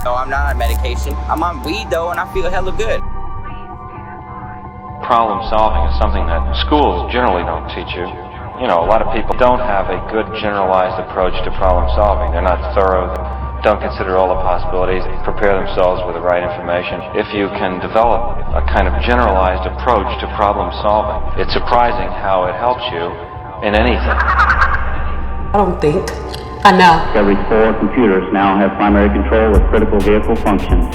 No, I'm not on medication. I'm on weed though, and I feel hella good. Problem solving is something that schools generally don't teach you. You know, a lot of people don't have a good generalized approach to problem solving. They're not thorough, don't consider all the possibilities, prepare themselves with the right information. If you can develop a kind of generalized approach to problem solving, it's surprising how it helps you in anything. I don't think. I know. Discovery's 4 computers now have primary control of critical vehicle functions.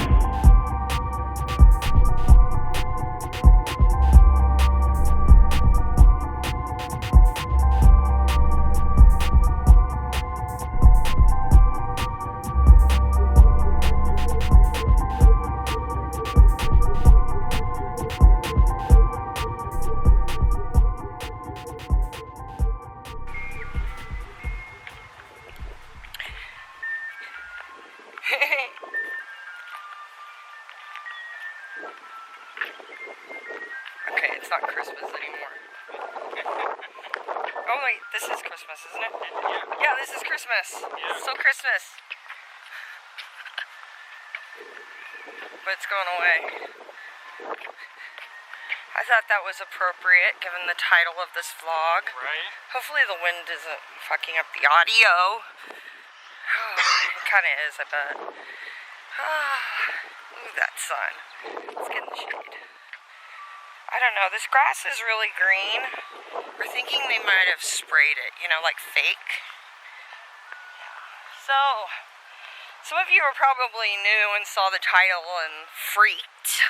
Okay, it's not Christmas anymore. Oh wait, this is Christmas, isn't it? Yeah, this is Christmas. Yeah. Still Christmas. But it's going away. I thought that was appropriate given the title of this vlog. Right. Hopefully the wind isn't fucking up the audio. Oh, it kind of is, I bet. Ooh, that sun. Let's get in the shade. I don't know, this grass is really green. We're thinking they might have sprayed it, you know, like fake. So, some of you are probably new and saw the title and freaked,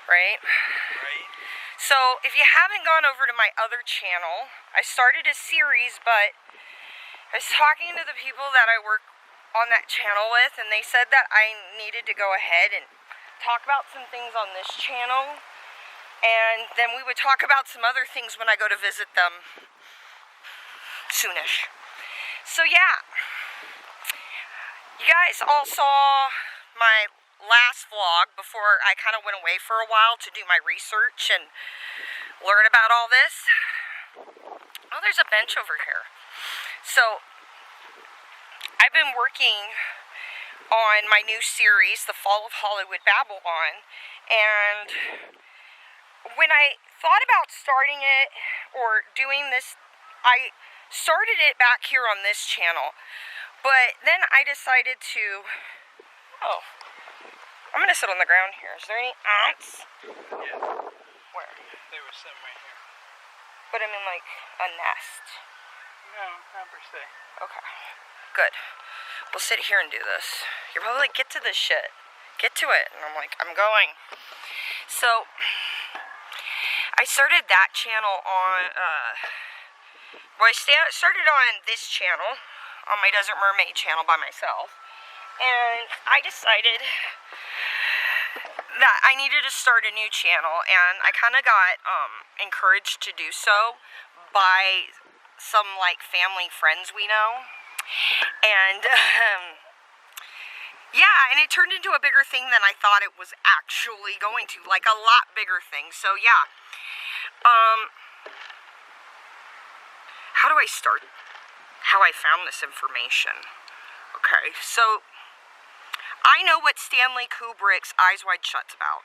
right? Right. So, if you haven't gone over to my other channel, I started a series, but I was talking to the people that I work on that channel with, and they said that I needed to go ahead and talk about some things on this channel, and then we would talk about some other things when I go to visit them soonish. So yeah, you guys all saw my last vlog before I kind of went away for a while to do my research and learn about all this. Oh, there's a bench over here. So, I've been working on my new series, The Fall of Hollywood Babylon, and when I thought about starting it or doing this, I started it back here on this channel, but then I decided to, I'm going to sit on the ground here. Is there any ants? Yeah. Where? There was some right here. But I mean like a nest. No, not per se. Okay. Good. We'll sit here and do this. You're probably like, get to this shit. Get to it. And I'm like, I'm going. So, I started that channel on, started on this channel, on my Desert Mermaid channel by myself. And I decided that I needed to start a new channel, and I kind of got encouraged to do so by some like family friends we know. And yeah, and it turned into a bigger thing than I thought it was actually going to, like a lot bigger thing. So yeah, how do I start? How I found this information. Okay, so I know what Stanley Kubrick's Eyes Wide Shut's about.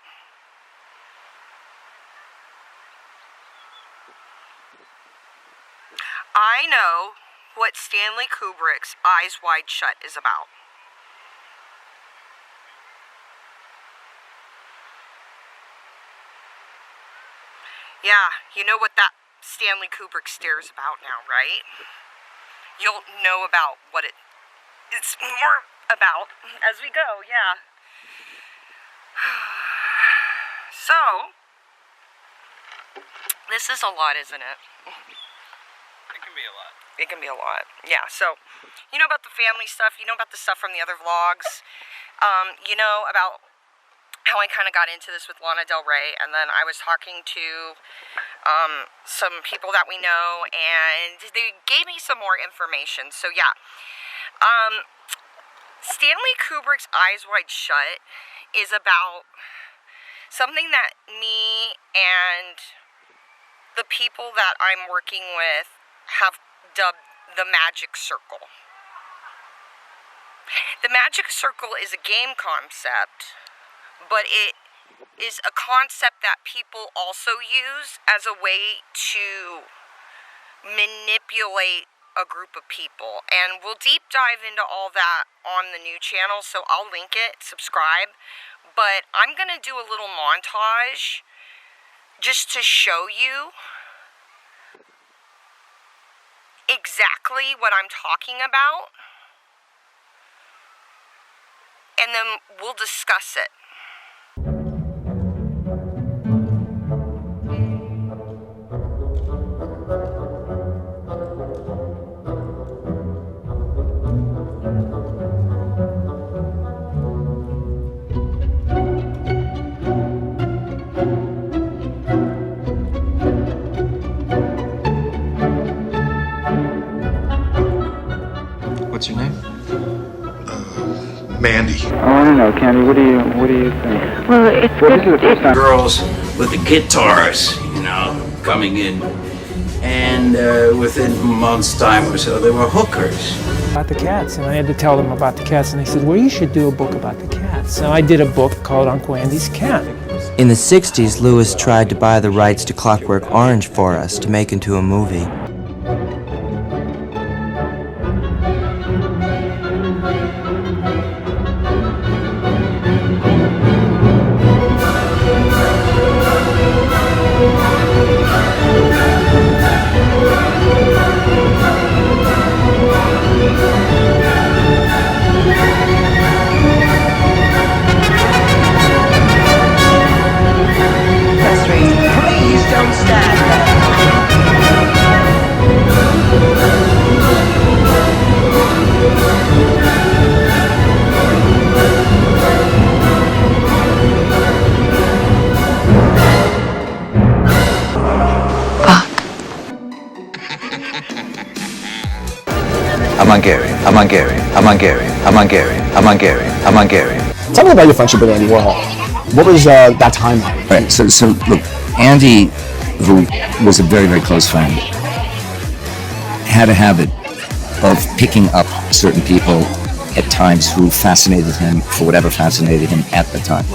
I know what Stanley Kubrick's Eyes Wide Shut is about. Yeah, you know what that Stanley Kubrick stare's about now, right? You'll know about what it's more about as we go, yeah. So, this is a lot, isn't it? It can be a lot. It can be a lot. Yeah, so, you know about the family stuff, you know about the stuff from the other vlogs, you know about how I kind of got into this with Lana Del Rey, and then I was talking to some people that we know, and they gave me some more information. So yeah, Stanley Kubrick's Eyes Wide Shut is about something that me and the people that I'm working with have dubbed the magic circle. The magic circle is a game concept, but it is a concept that people also use as a way to manipulate a group of people. And we'll deep dive into all that on the new channel, so I'll link it, subscribe. But I'm going to do a little montage just to show you exactly what I'm talking about. And then we'll discuss it. What's your name? Mandy. I want to know, Candy, what do you think? Well, it's good. This is the first time. Girls with the guitars, coming in. And within a month's time or so, they were hookers. About the cats, and I had to tell them about the cats, and they said, well, you should do a book about the cats. So I did a book called Uncle Andy's Cat. In the 60s, Lewis tried to buy the rights to Clockwork Orange for us to make into a movie. Please don't stand I'm Hungarian. I'm Hungarian. I'm Hungarian. I'm Hungarian. I'm Hungarian. I'm Hungarian. Tell me about your friendship with Andy Warhol. What was that timeline? Right. So look, Andy, who was a very, very close friend, had a habit of picking up certain people at times who fascinated him for whatever fascinated him at the time.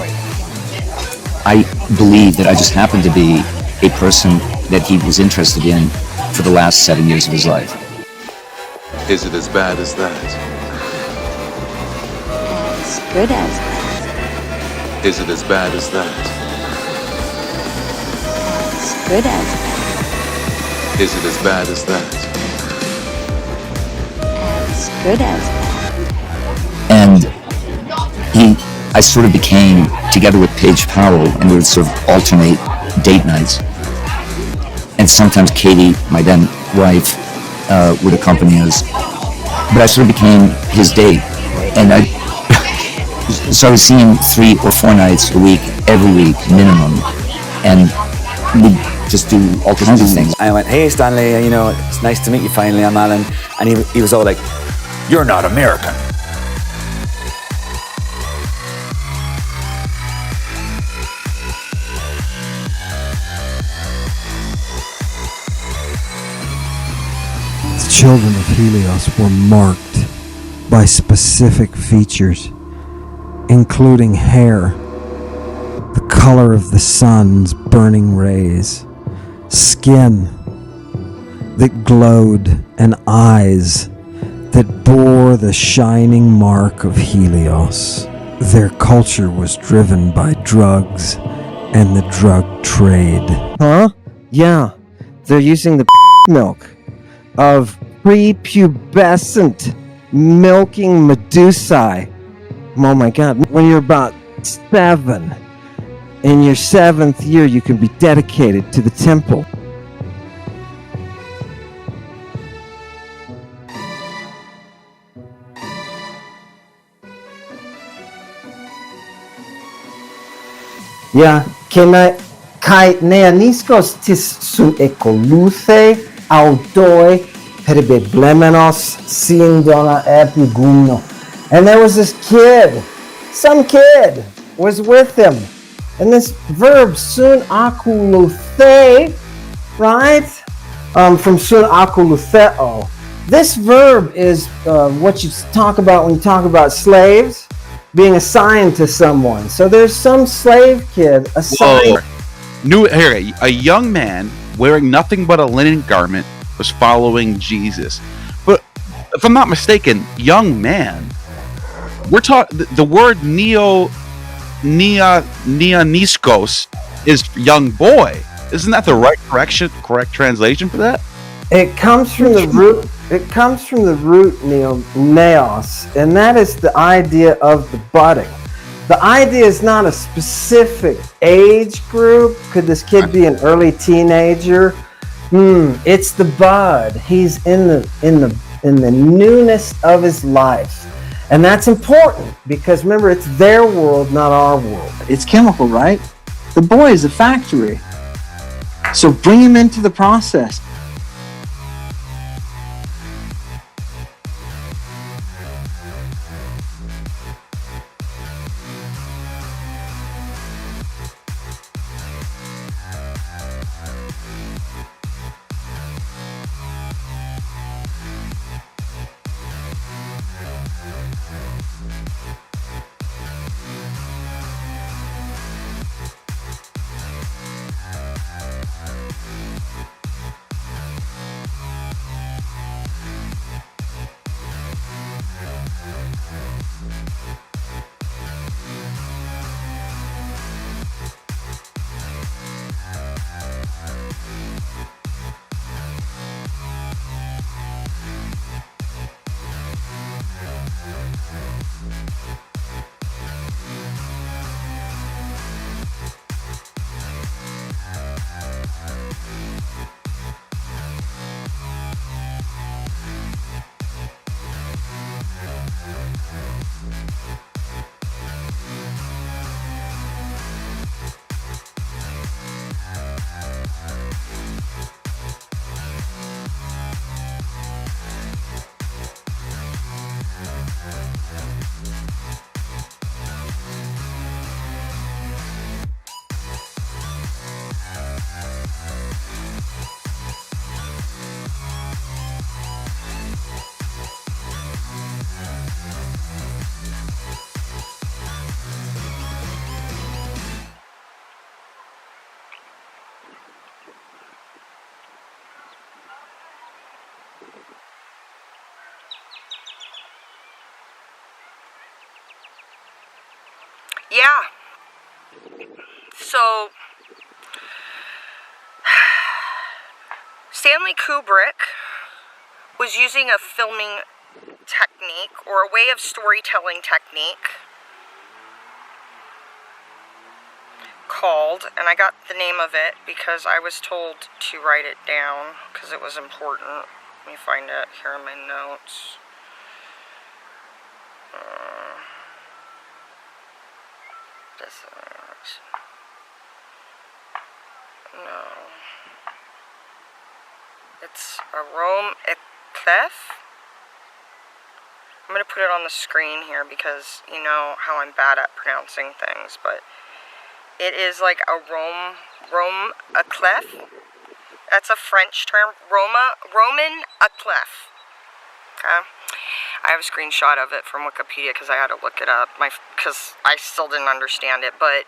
I believe that I just happened to be a person that he was interested in for the last 7 years of his life. Is it as bad as that? As good as that. Is it as bad as that? As good as that. Is it as bad as that? As good as that. And I sort of became, together with Paige Powell, and we would sort of alternate date nights. And sometimes Katie, my then wife, would accompany us. But I sort of became his date. And I started seeing him 3 or 4 nights a week, every week, minimum. And we'd just do all kinds of things. I went, hey Stanley, it's nice to meet you finally, I'm Alan. And he was all like, you're not American. The children of Helios were marked by specific features, including hair, the color of the sun's burning rays, skin that glowed, and eyes that bore the shining mark of Helios. Their culture was driven by drugs and the drug trade. Huh? Yeah, they're using the milk of prepubescent milking medusae. Oh my god, when you're about 7, in your 7th year, you can be dedicated to the temple. Yeah, kai neaniskos tis sun ekoluthe autoi peribeblemenos sindona epigumno. And there was this kid, some kid was with him. And this verb sun akuluthe, right? From sun akulutheo, This verb is what you talk about when you talk about slaves being assigned to someone. So there's some slave kid assigned. A young man wearing nothing but a linen garment was following Jesus. But if I'm not mistaken, young man, we're talking the word neoniskos is young boy. Isn't that the correct translation for that? It comes from the root. It comes from the root neos, and that is the idea of the budding. The idea is not a specific age group. Could this kid be an early teenager? It's the bud. He's in the newness of his life, and that's important because remember, it's their world, not our world. It's chemical, right? The boy is a factory, so bring him into the process. Yeah. So, Stanley Kubrick was using a filming technique or a way of storytelling technique called, and I got the name of it because I was told to write it down because it was important. Let me find it here in my notes. No. It's Arome Eclef. I'm going to put it on the screen here because you know how I'm bad at pronouncing things, but it is like a Rome Eclef. That's a French term. Roman Eclef. Okay. I have a screenshot of it from Wikipedia because I had to look it up because I still didn't understand it. But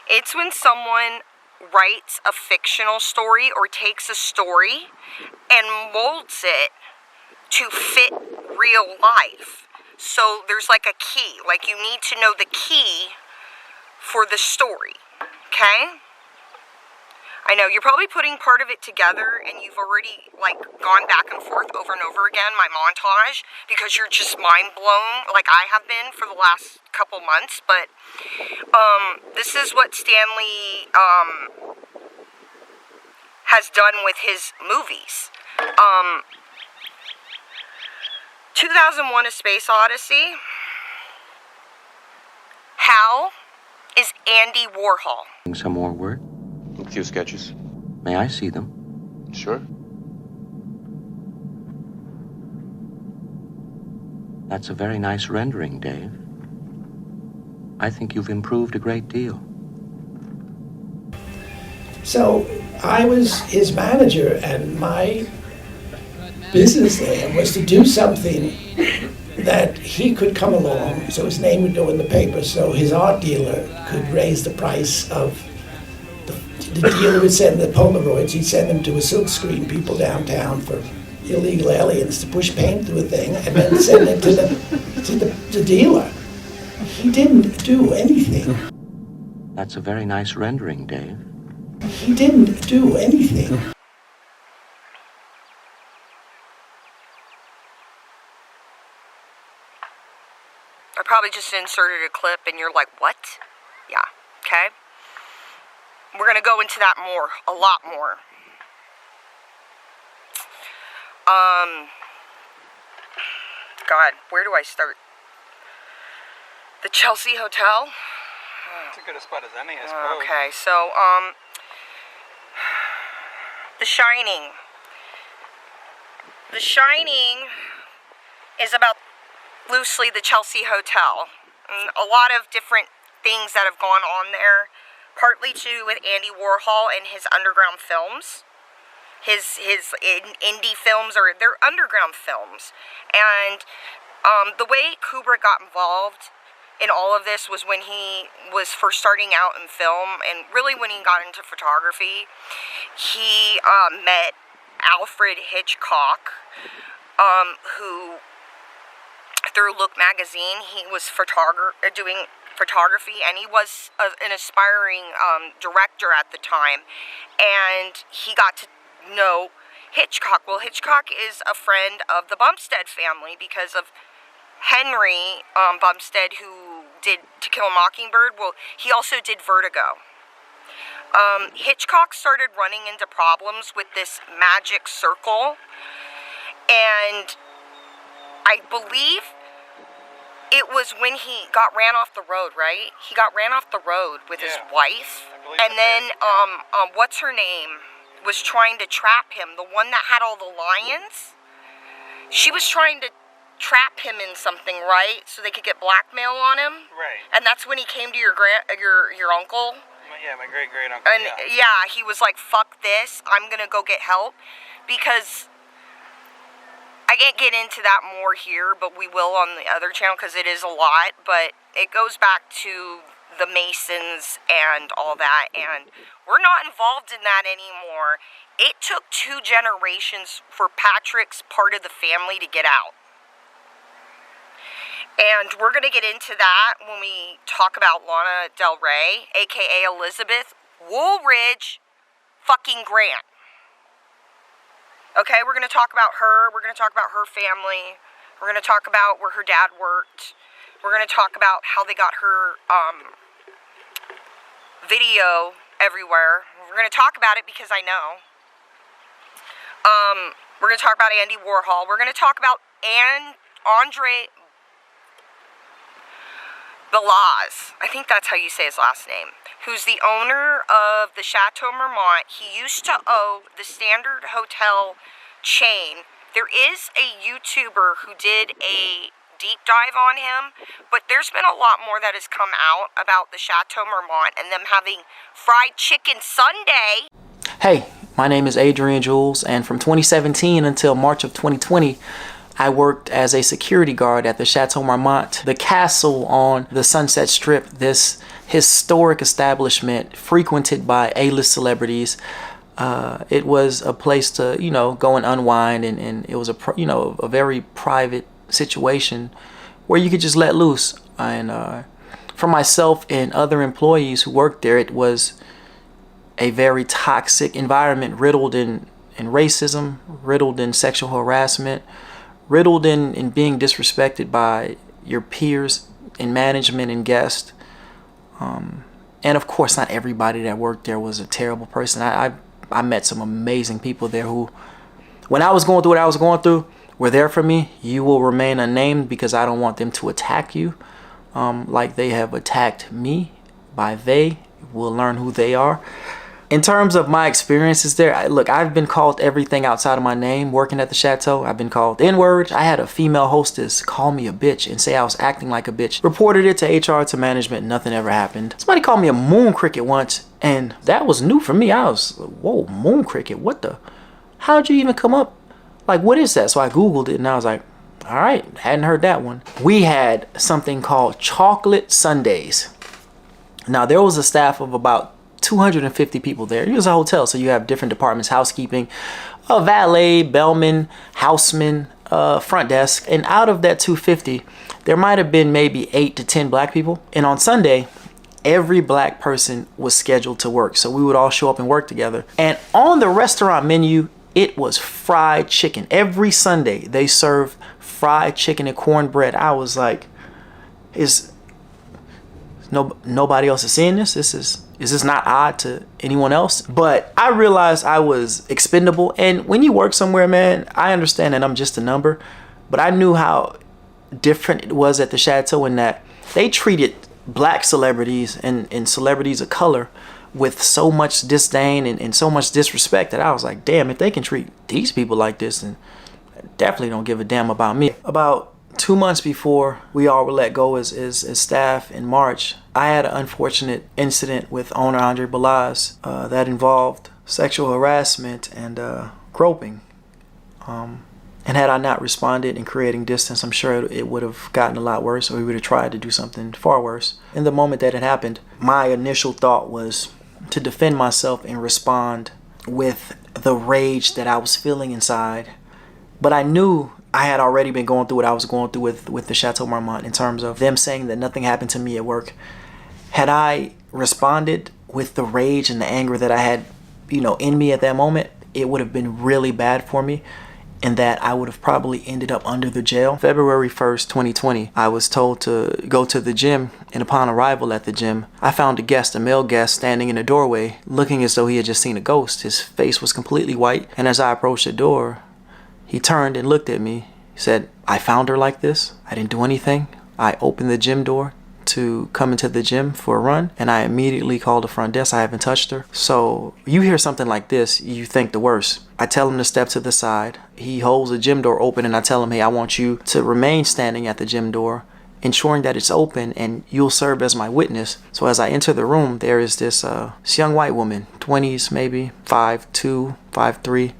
it's when someone writes a fictional story or takes a story and molds it to fit real life. So there's like a key. Like you need to know the key for the story. Okay? I know, you're probably putting part of it together and you've already, like, gone back and forth over and over again, my montage, because you're just mind blown, like I have been for the last couple months, but, this is what Stanley, has done with his movies. 2001: A Space Odyssey. Hal is Andy Warhol. Some more work? A few sketches. May I see them? Sure. That's a very nice rendering, Dave. I think you've improved a great deal. So I was his manager, and my business there was to do something that he could come along, so his name would go in the paper, so his art dealer could raise the price of the dealer would send the Polaroids, he'd send them to a silkscreen people downtown for illegal aliens to push paint through a thing and then send it to the dealer. He didn't do anything. That's a very nice rendering, Dave. He didn't do anything. I probably just inserted a clip and you're like, what? Yeah, okay. We're gonna go into that more, a lot more. God, where do I start? The Chelsea Hotel? It's a good a spot as any, I suppose. Okay, so, The Shining. The Shining is about, loosely, the Chelsea Hotel. And a lot of different things that have gone on there, partly to do with Andy Warhol and his underground films. His indie films, or they're underground films. And the way Kubrick got involved in all of this was when he was first starting out in film, and really when he got into photography. He met Alfred Hitchcock, who, through Look magazine, he was doing photography, and he was an aspiring director at the time, and he got to know Hitchcock. Well, Hitchcock is a friend of the Bumstead family because of Henry Bumstead, who did To Kill a Mockingbird. Well, he also did Vertigo. Hitchcock started running into problems with this magic circle, and I believe it was when he got ran off the road, right? He got ran off the road with his wife, and then what's her name was trying to trap him, the one that had all the lions. She was trying to trap him in something, right? So they could get blackmail on him. Right. And that's when he came to your uncle. Yeah, my great uncle. And yeah, he was like, "Fuck this! I'm gonna go get help," because I can't get into that more here, but we will on the other channel because it is a lot. But it goes back to the Masons and all that, and we're not involved in that anymore. It took 2 generations for Patrick's part of the family to get out. And we're going to get into that when we talk about Lana Del Rey, aka Elizabeth Woolridge fucking Grant. Okay, we're going to talk about her. We're going to talk about her family. We're going to talk about where her dad worked. We're going to talk about how they got her video everywhere. We're going to talk about it because I know. We're going to talk about Andy Warhol. We're going to talk about Andre Belaz. I think that's how you say his last name. Who's the owner of the Chateau Marmont. He used to own the Standard Hotel chain. There is a YouTuber who did a deep dive on him, but there's been a lot more that has come out about the Chateau Marmont and them having fried chicken Sunday. Hey, my name is Adrian Jules, and from 2017 until March of 2020, I worked as a security guard at the Chateau Marmont, the castle on the Sunset Strip, this historic establishment frequented by A-list celebrities. It was a place to, go and unwind, and it was a very private situation where you could just let loose. And for myself and other employees who worked there, it was a very toxic environment, riddled in racism, riddled in sexual harassment, riddled in being disrespected by your peers in management and guests. And of course, not everybody that worked there was a terrible person. I met some amazing people there who, when I was going through what I was going through, were there for me. You will remain unnamed because I don't want them to attack you like they have attacked me. By they, we'll learn who they are. In terms of my experiences there, I've been called everything outside of my name working at the Chateau. I've been called the N-word. I had a female hostess call me a bitch and say I was acting like a bitch. Reported it to HR, to management. Nothing ever happened. Somebody called me a moon cricket once, and that was new for me. I was, whoa, moon cricket? What the? How'd you even come up Like, what is that? So I Googled it and I was like, all right, hadn't heard that one. We had something called chocolate sundaes. Now, there was a staff of about 250 people there. It was a hotel, so you have different departments: housekeeping, valet, bellman, houseman, front desk. And out of that 250, there might have been maybe 8 to 10 black people. And on Sunday, every black person was scheduled to work. So we would all show up and work together. And on the restaurant menu, it was fried chicken. Every Sunday, they served fried chicken and cornbread. I was like, nobody else is seeing this? Is this not odd to anyone else? But I realized I was expendable. And when you work somewhere, man, I understand that I'm just a number, but I knew how different it was at the Chateau in that they treated black celebrities and celebrities of color with so much disdain and so much disrespect that I was like, damn, if they can treat these people like this, then definitely don't give a damn about me. About 2 months before we all were let go as staff in March, I had an unfortunate incident with owner Andre Balaz that involved sexual harassment and groping. And had I not responded and creating distance, I'm sure it would have gotten a lot worse, or we would have tried to do something far worse. In the moment that it happened, my initial thought was to defend myself and respond with the rage that I was feeling inside. But I knew I had already been going through what I was going through with the Chateau Marmont in terms of them saying that nothing happened to me at work. Had I responded with the rage and the anger that I had, in me at that moment, it would have been really bad for me, and that I would have probably ended up under the jail. February 1st, 2020, I was told to go to the gym, and upon arrival at the gym, I found a male guest, standing in the doorway, looking as though he had just seen a ghost. His face was completely white, and as I approached the door, he turned and looked at me. He said, "I found her like this. I didn't do anything. I opened the gym door to come into the gym for a run, and I immediately called the front desk. I haven't touched her." So you hear something like this, you think the worst. I tell him to step to the side. He holds the gym door open, and I tell him, "Hey, I want you to remain standing at the gym door, ensuring that it's open, and you'll serve as my witness." So as I enter the room, there is this young white woman, 20s maybe, 5'2", 5'3",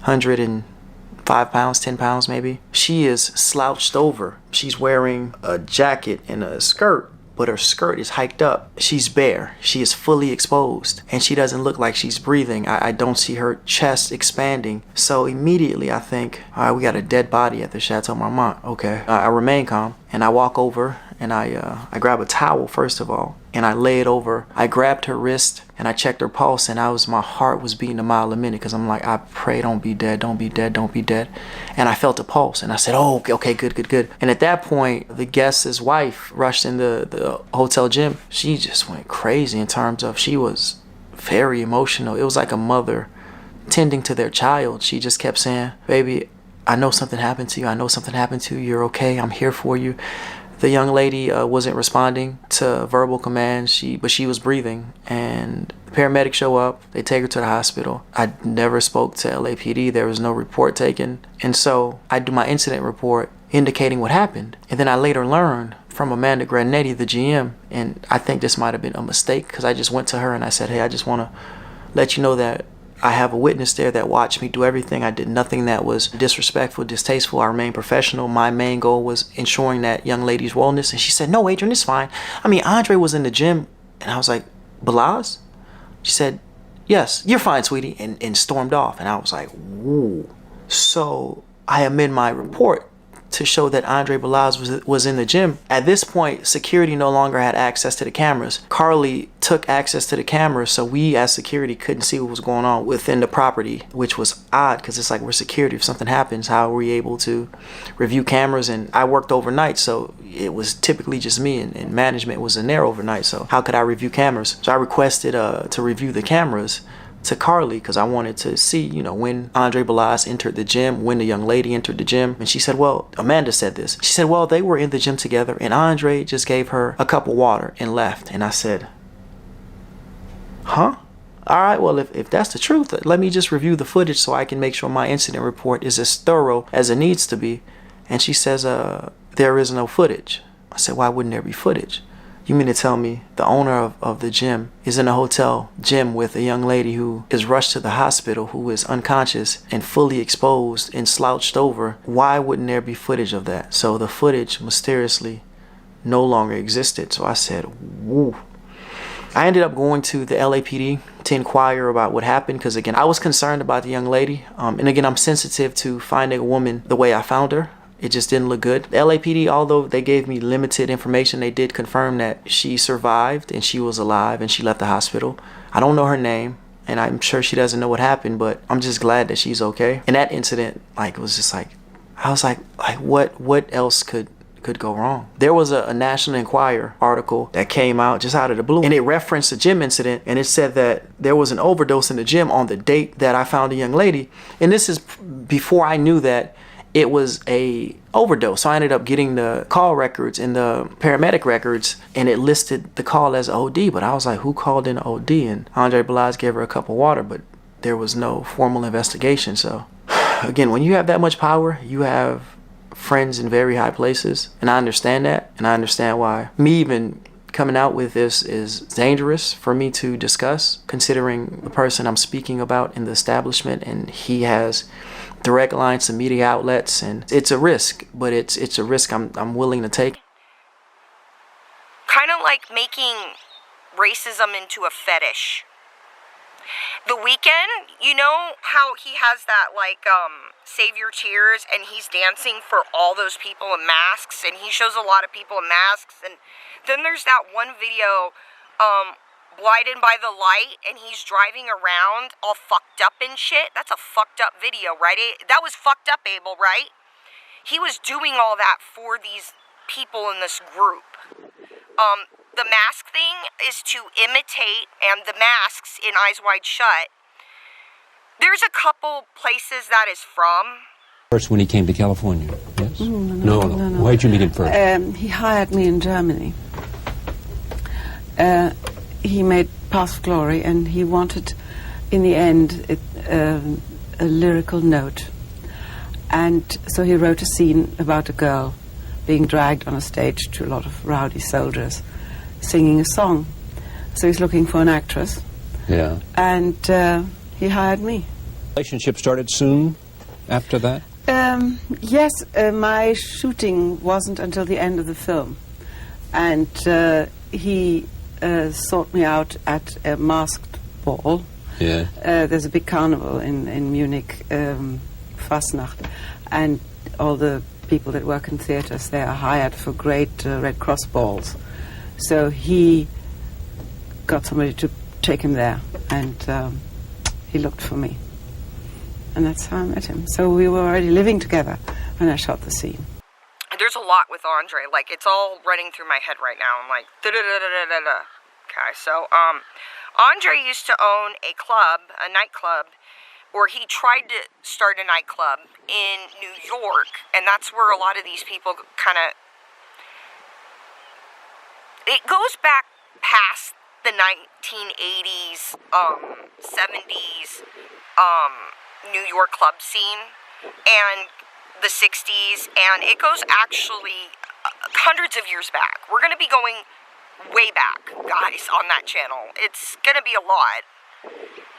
105 pounds, 10 pounds maybe. She is slouched over. She's wearing a jacket and a skirt, but her skirt is hiked up. She's bare. She is fully exposed, and she doesn't look like she's breathing. I don't see her chest expanding. So immediately I think, all right, we got a dead body at the Chateau Marmont. Okay. I remain calm, and I walk over, and I grab a towel first of all, and I lay it over. I grabbed her wrist, and I checked her pulse, and my heart was beating a mile a minute, because I'm like, I pray don't be dead, don't be dead, don't be dead. And I felt a pulse, and I said, oh, okay, good. And at that point, the guest's wife rushed in the hotel gym. She just went crazy in terms of, she was very emotional. It was like a mother tending to their child. She just kept saying, "Baby, I know something happened to you. I know something happened to you. You're okay. I'm here for you." The young lady wasn't responding to verbal commands, but she was breathing, and the paramedics show up. They take her to the hospital. I never spoke to LAPD. There was no report taken. And so I do my incident report indicating what happened. And then I later learned from Amanda Granetti, the GM, and I think this might have been a mistake, because I just went to her and I said, "Hey, I just want to let you know that I have a witness there that watched me do everything. I did nothing that was disrespectful, distasteful. I remained professional. My main goal was ensuring that young lady's wellness." And she said, "No, Adrian, it's fine. I mean, Andre was in the gym." And I was like, "Balaz?" She said, "Yes, you're fine, sweetie," and stormed off. And I was like, whoa. So I amend my report to show that Andre Balaz was in the gym. At this point, security no longer had access to the cameras. Carly took access to the cameras, so we as security couldn't see what was going on within the property, which was odd, because it's like, we're security. If something happens, how are we able to review cameras? And I worked overnight, so it was typically just me, and management was in there overnight, so how could I review cameras? So I requested to review the cameras to Carly, because I wanted to see, when Andre Balaz entered the gym, when the young lady entered the gym. And she said, well, Amanda said this. She said, well, they were in the gym together, and Andre just gave her a cup of water and left. And I said, huh? All right, well, if that's the truth, let me just review the footage so I can make sure my incident report is as thorough as it needs to be. And she says, there is no footage. I said, why wouldn't there be footage? You mean to tell me the owner of the gym is in a hotel gym with a young lady who is rushed to the hospital, who is unconscious and fully exposed and slouched over? Why wouldn't there be footage of that? So the footage mysteriously no longer existed. So I said, woo. I ended up going to the LAPD to inquire about what happened because, again, I was concerned about the young lady. And again, I'm sensitive to finding a woman the way I found her. It just didn't look good. The LAPD, although they gave me limited information, they did confirm that she survived and she was alive and she left the hospital. I don't know her name and I'm sure she doesn't know what happened, but I'm just glad that she's okay. And that incident, like, was just like, I was like what else could go wrong? There was a National Enquirer article that came out just out of the blue, and it referenced the gym incident, and it said that there was an overdose in the gym on the date that I found a young lady. And this is before I knew that it was a overdose. So I ended up getting the call records and the paramedic records, and it listed the call as OD, but I was like, who called in OD? And Andre Blige gave her a cup of water, but there was no formal investigation. So again, when you have that much power, you have friends in very high places, and I understand that, and I understand why me even coming out with this is dangerous for me to discuss, considering the person I'm speaking about in the establishment, and he has direct lines to media outlets, and it's a risk, but it's a risk I'm willing to take. Kind of like making racism into a fetish. The Weeknd, you know how he has that, like, Save Your Tears, and he's dancing for all those people in masks, and he shows a lot of people in masks, and then there's that one video, Blinded by the Light, and he's driving around all fucked up and shit. That's a fucked up video, right? That was fucked up, Abel, right? He was doing all that for these people in this group. The mask thing is to imitate, and the masks in Eyes Wide Shut, there's a couple places that is from. First when he came to California, yes? No. Why did you meet him first? He hired me in Germany. He made Path of Glory, and he wanted, in the end, a lyrical note. And so he wrote a scene about a girl being dragged on a stage to a lot of rowdy soldiers singing a song. So he's looking for an actress. Yeah. And he hired me. Relationship started soon after that? Yes, my shooting wasn't until the end of the film. And he sought me out at a masked ball. Yeah. There's a big carnival in Munich, Fastnacht, and all the people that work in theaters, they are hired for great Red Cross balls. So he got somebody to take him there, and he looked for me. And that's how I met him. So we were already living together when I shot the scene. There's a lot with Andre. Like, it's all running through my head right now. I'm like, da-da-da-da-da-da. Okay, so, Andre used to own a club, a nightclub, or he tried to start a nightclub in New York, and that's where a lot of these people kind of... It goes back past the 1980s, 70s, New York club scene, and the 60s, and it goes actually hundreds of years back. We're going to be going way back, guys, on that channel. It's going to be a lot.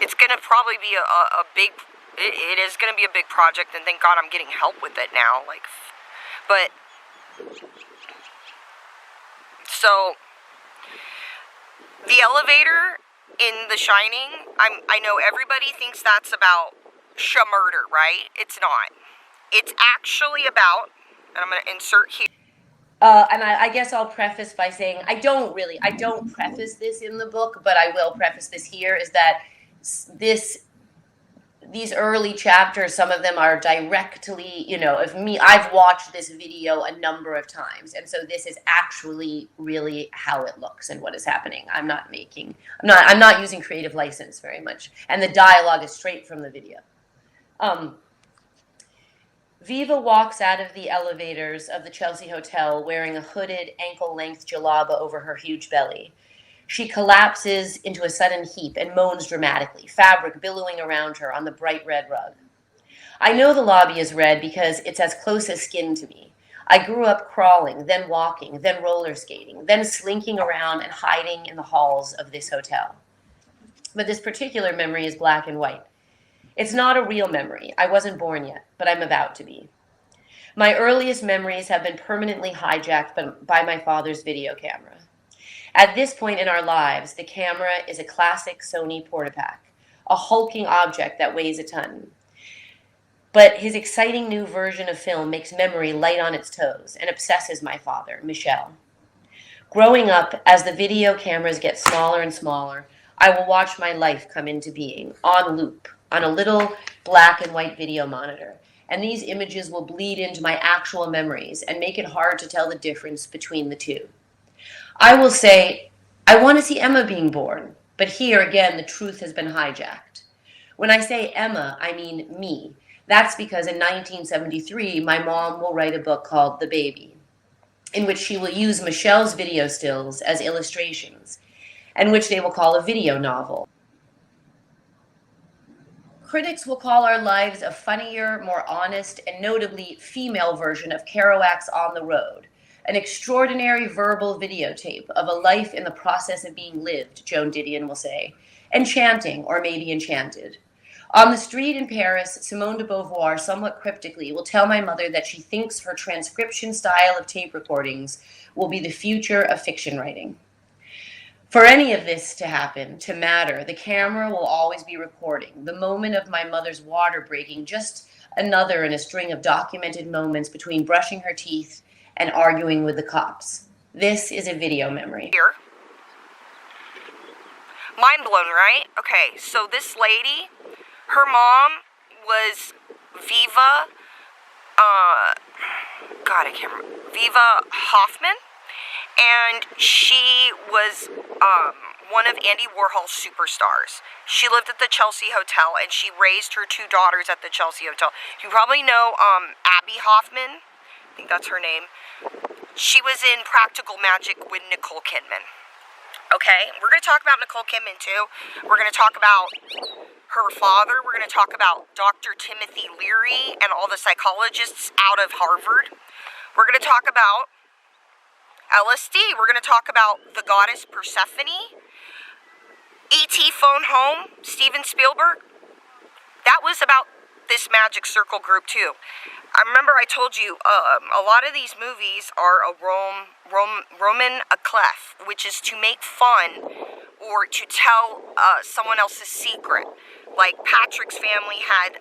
It's going to probably be a big... It is going to be a big project, and thank God I'm getting help with it now. Like, but... So... The elevator in The Shining, I know everybody thinks that's about murder, right? It's not. It's actually about, and I'm going to insert here. And I guess I'll preface by saying I don't preface this in the book, but I will preface this here, is that these early chapters, some of them are directly, of me. I've watched this video a number of times, and so this is actually really how it looks and what is happening. I'm not using creative license very much, and the dialogue is straight from the video. Viva walks out of the elevators of the Chelsea Hotel wearing a hooded, ankle-length jalaba over her huge belly. She collapses into a sudden heap and moans dramatically, fabric billowing around her on the bright red rug. I know the lobby is red because it's as close as skin to me. I grew up crawling, then walking, then roller skating, then slinking around and hiding in the halls of this hotel. But this particular memory is black and white. It's not a real memory. I wasn't born yet, but I'm about to be. My earliest memories have been permanently hijacked by my father's video camera. At this point in our lives, the camera is a classic Sony Portapack, a hulking object that weighs a ton. But his exciting new version of film makes memory light on its toes and obsesses my father, Michel. Growing up, as the video cameras get smaller and smaller, I will watch my life come into being, on loop, on a little black and white video monitor. And these images will bleed into my actual memories and make it hard to tell the difference between the two. I will say, I want to see Emma being born, but here again, the truth has been hijacked. When I say Emma, I mean me. That's because in 1973, my mom will write a book called The Baby, in which she will use Michelle's video stills as illustrations, and which they will call a video novel. Critics will call our lives a funnier, more honest, and notably female version of Kerouac's On the Road, an extraordinary verbal videotape of a life in the process of being lived, Joan Didion will say, enchanting or maybe enchanted. On the street in Paris, Simone de Beauvoir somewhat cryptically will tell my mother that she thinks her transcription style of tape recordings will be the future of fiction writing. For any of this to happen, to matter, the camera will always be recording. The moment of my mother's water breaking, just another in a string of documented moments between brushing her teeth and arguing with the cops. This is a video memory. Here. Mind blown, right? Okay, so this lady, her mom was Viva, Viva Hoffman, and she was one of Andy Warhol's superstars. She lived at the Chelsea Hotel, and she raised her two daughters at the Chelsea Hotel. You probably know Abby Hoffman. I think that's her name. She was in Practical Magic with Nicole Kidman. Okay, we're going to talk about Nicole Kidman too. We're going to talk about her father. We're going to talk about Dr. Timothy Leary and all the psychologists out of Harvard. We're going to talk about LSD. We're going to talk about the goddess Persephone. E.T. Phone Home, Steven Spielberg. That was about this magic circle group too. I remember I told you a lot of these movies are a Roman eclef, which is to make fun or to tell someone else's secret. Like Patrick's family had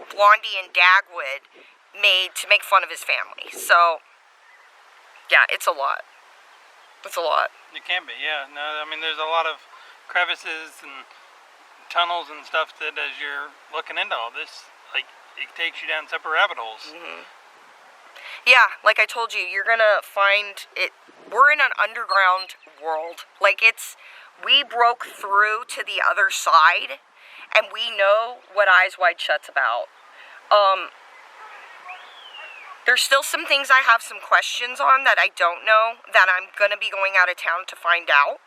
Blondie and Dagwood made to make fun of his family. So yeah, it's a lot. It's a lot. It can be, yeah. No, I mean, there's a lot of crevices and tunnels and stuff that as you're looking into all this, like, it takes you down separate rabbit holes. Mm-hmm. Yeah, like I told you, you're gonna find it. We're in an underground world. Like, we broke through to the other side, and we know what Eyes Wide Shut's about. There's still some things I have some questions on that I don't know, that I'm gonna be going out of town to find out.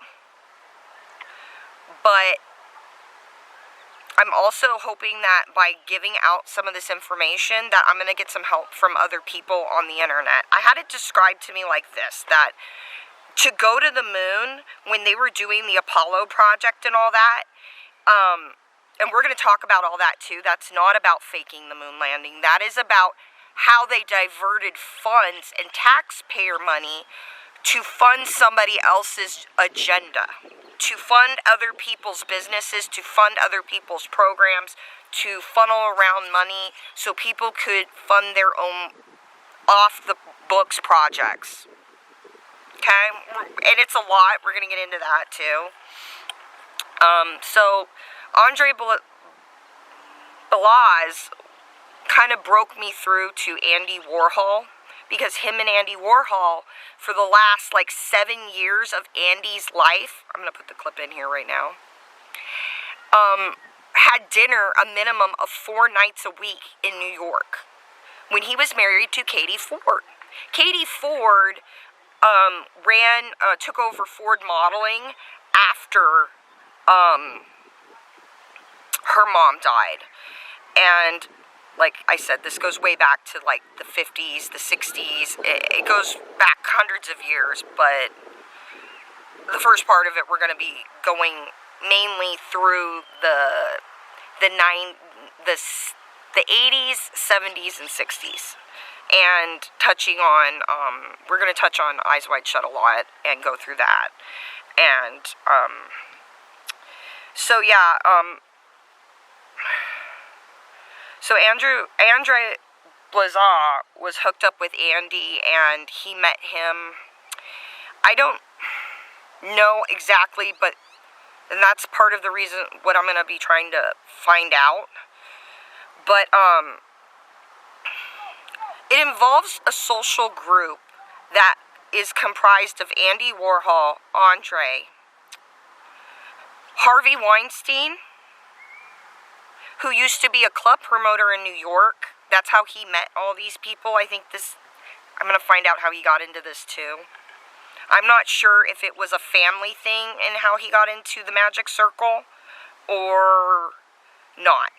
But I'm also hoping that by giving out some of this information that I'm going to get some help from other people on the internet. I had it described to me like this, that to go to the moon when they were doing the Apollo project and all that, and we're going to talk about all that too, that's not about faking the moon landing. That is about how they diverted funds and taxpayer money to fund somebody else's agenda, to fund other people's businesses, to fund other people's programs, to funnel around money so people could fund their own off-the-books projects. Okay? And it's a lot. We're going to get into that, too. So, Andre Balazs kind of broke me through to Andy Warhol, because him and Andy Warhol, for the last 7 years of Andy's life, I'm going to put the clip in here right now, had dinner a minimum of 4 nights a week in New York when he was married to Katie Ford. Katie Ford took over Ford Modeling after her mom died. And like I said, this goes way back to like the 50s, the 60s. It goes back hundreds of years, but the first part of it, we're going to be going mainly through the 80s, 70s, and 60s. And touching on, we're going to touch on Eyes Wide Shut a lot and go through that. And, so yeah, so Andre Blazar was hooked up with Andy, and he met him, I don't know exactly, but, and that's part of the reason what I'm going to be trying to find out, but, it involves a social group that is comprised of Andy Warhol, Andre, Harvey Weinstein, who used to be a club promoter in New York. That's how he met all these people. I'm going to find out how he got into this too. I'm not sure if it was a family thing and how he got into the magic circle or not.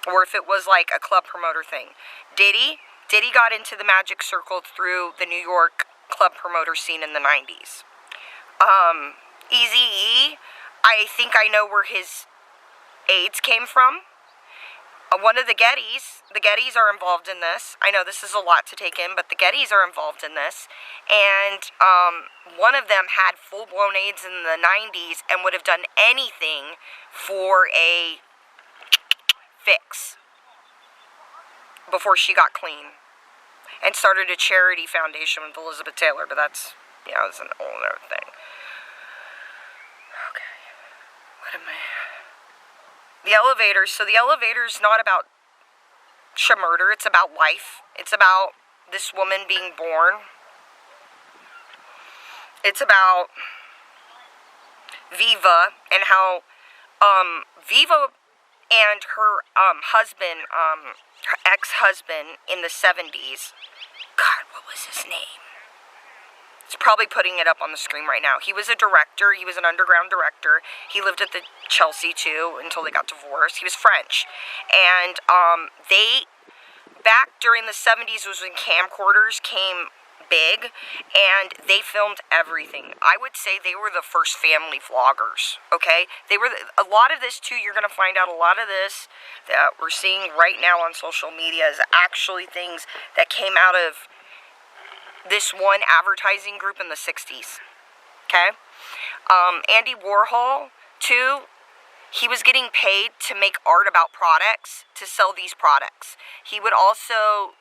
Or if it was like a club promoter thing. Diddy got into the magic circle through the New York club promoter scene in the 90s. Eazy-E, I think I know where his AIDS came from. One of the Gettys are involved in this. I know this is a lot to take in, but the Gettys are involved in this. And one of them had full-blown AIDS in the 90s and would have done anything for a fix before she got clean and started a charity foundation with Elizabeth Taylor, but that's, it's an whole other thing. Okay, the elevators. So the elevator's not about murder, it's about life. It's about this woman being born. It's about Viva and how Viva and her husband, her ex-husband in the 70s, God, what was his name? It's probably putting it up on the screen right now. He was a director. He was an underground director. He lived at the Chelsea, too, until they got divorced. He was French. And back during the 70s was when camcorders came big, and they filmed everything. I would say they were the first family vloggers, okay? They were, a lot of this too, you're gonna find out a lot of this that we're seeing right now on social media is actually things that came out of this one advertising group in the 60s, okay? Andy Warhol, too, he was getting paid to make art about products, to sell these products. He would also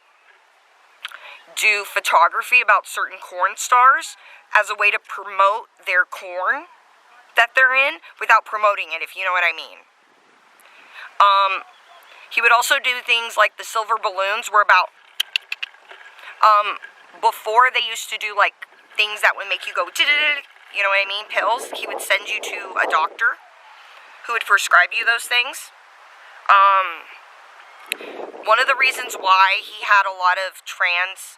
do photography about certain corn stars as a way to promote their corn that they're in without promoting it, if you know what I mean. He would also do things like the silver balloons were about, before they used to do like things that would make you go, you know what I mean, pills. He would send you to a doctor who would prescribe you those things. One of the reasons why he had a lot of trans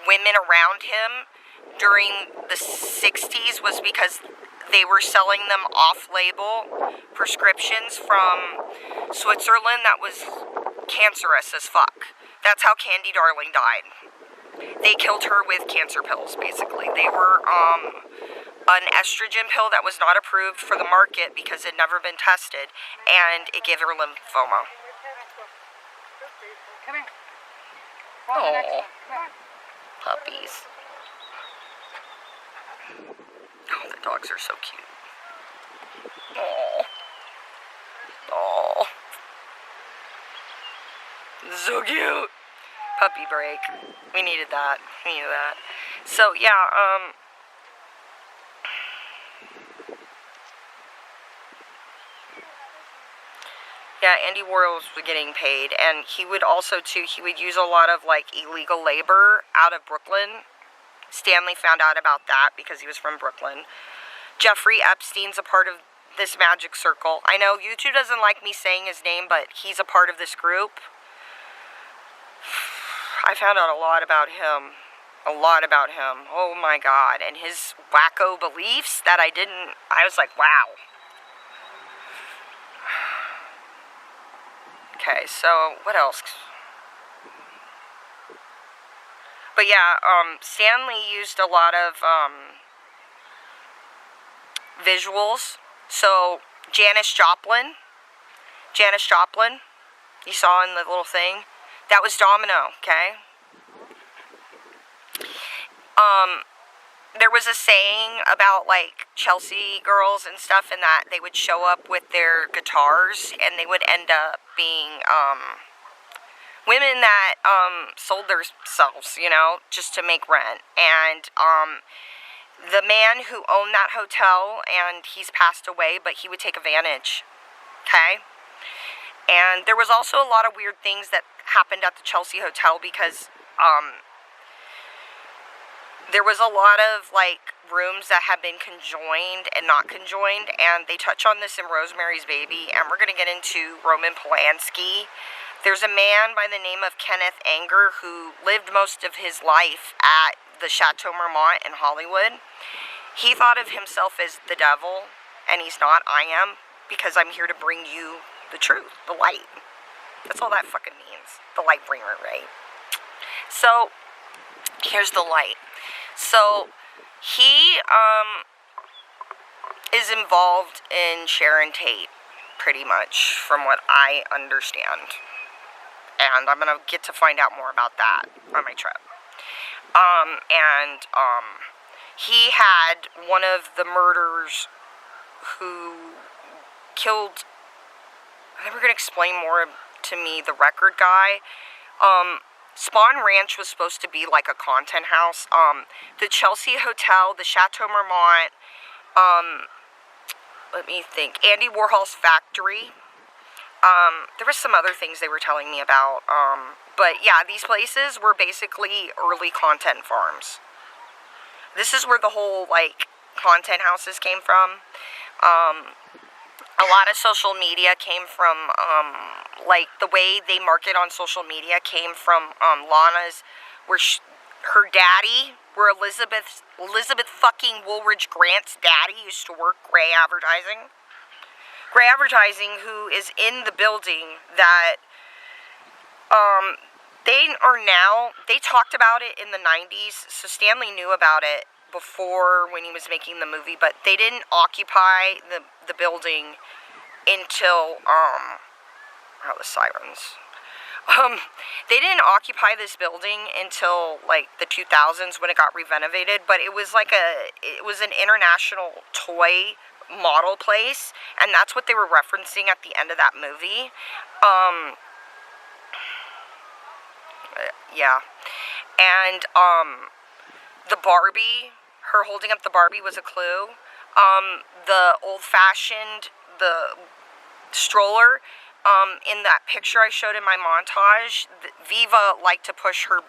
women around him during the 60s was because they were selling them off-label prescriptions from Switzerland that was cancerous as fuck. That's how Candy Darling died. They killed her with cancer pills, basically. They were an estrogen pill that was not approved for the market because it had never been tested, and it gave her lymphoma. Come here. Oh, puppies. Oh, the dogs are so cute. Oh. Oh. So cute. Puppy break. We needed that. So, yeah, yeah, Andy Warhol was getting paid, and he would also, too, he would use a lot of, like, illegal labor out of Brooklyn. Stanley found out about that because he was from Brooklyn. Jeffrey Epstein's a part of this magic circle. I know YouTube doesn't like me saying his name, but he's a part of this group. I found out a lot about him. Oh my God. And his wacko beliefs that I was like, wow. Okay, so what else? But yeah, Stanley used a lot of visuals. So Janis Joplin, you saw in the little thing, that was Domino, okay? There was a saying about like Chelsea girls and stuff, and that they would show up with their guitars, and they would end up being women that sold themselves, you know, just to make rent. And the man who owned that hotel, and he's passed away, but he would take advantage, okay? And there was also a lot of weird things that happened at the Chelsea Hotel, because there was a lot of, like, rooms that had been conjoined and not conjoined, and they touch on this in Rosemary's Baby, and we're going to get into Roman Polanski. There's a man by the name of Kenneth Anger who lived most of his life at the Chateau Marmont in Hollywood. He thought of himself as the devil, and he's not. I am, because I'm here to bring you the truth, the light. That's all that fucking means. The light bringer, right? So, here's the light. So, he is involved in Sharon Tate, pretty much, from what I understand. And I'm going to get to find out more about that on my trip. He had one of the murderers who killed, I think we're going to explain more to me, the record guy. Spawn Ranch was supposed to be like a content house. The Chelsea Hotel, the Chateau Marmont, let me think, Andy Warhol's factory. There was some other things they were telling me about. But yeah, these places were basically early content farms. This is where the whole, like, content houses came from. A lot of social media came from, like, the way they market on social media came from Lana's, where her daddy, where Elizabeth fucking Woolridge Grant's daddy used to work, Gray Advertising. Gray Advertising, who is in the building that, they talked about it in the 90s, so Stanley knew about it before when he was making the movie, but they didn't occupy the building until, the sirens. They didn't occupy this building until, like, the 2000s when it got renovated, but it was like it was an international toy model place, and that's what they were referencing at the end of that movie. Yeah. And, the Barbie, her holding up the Barbie was a clue. The old-fashioned, the stroller, in that picture I showed in my montage, Viva liked to push her,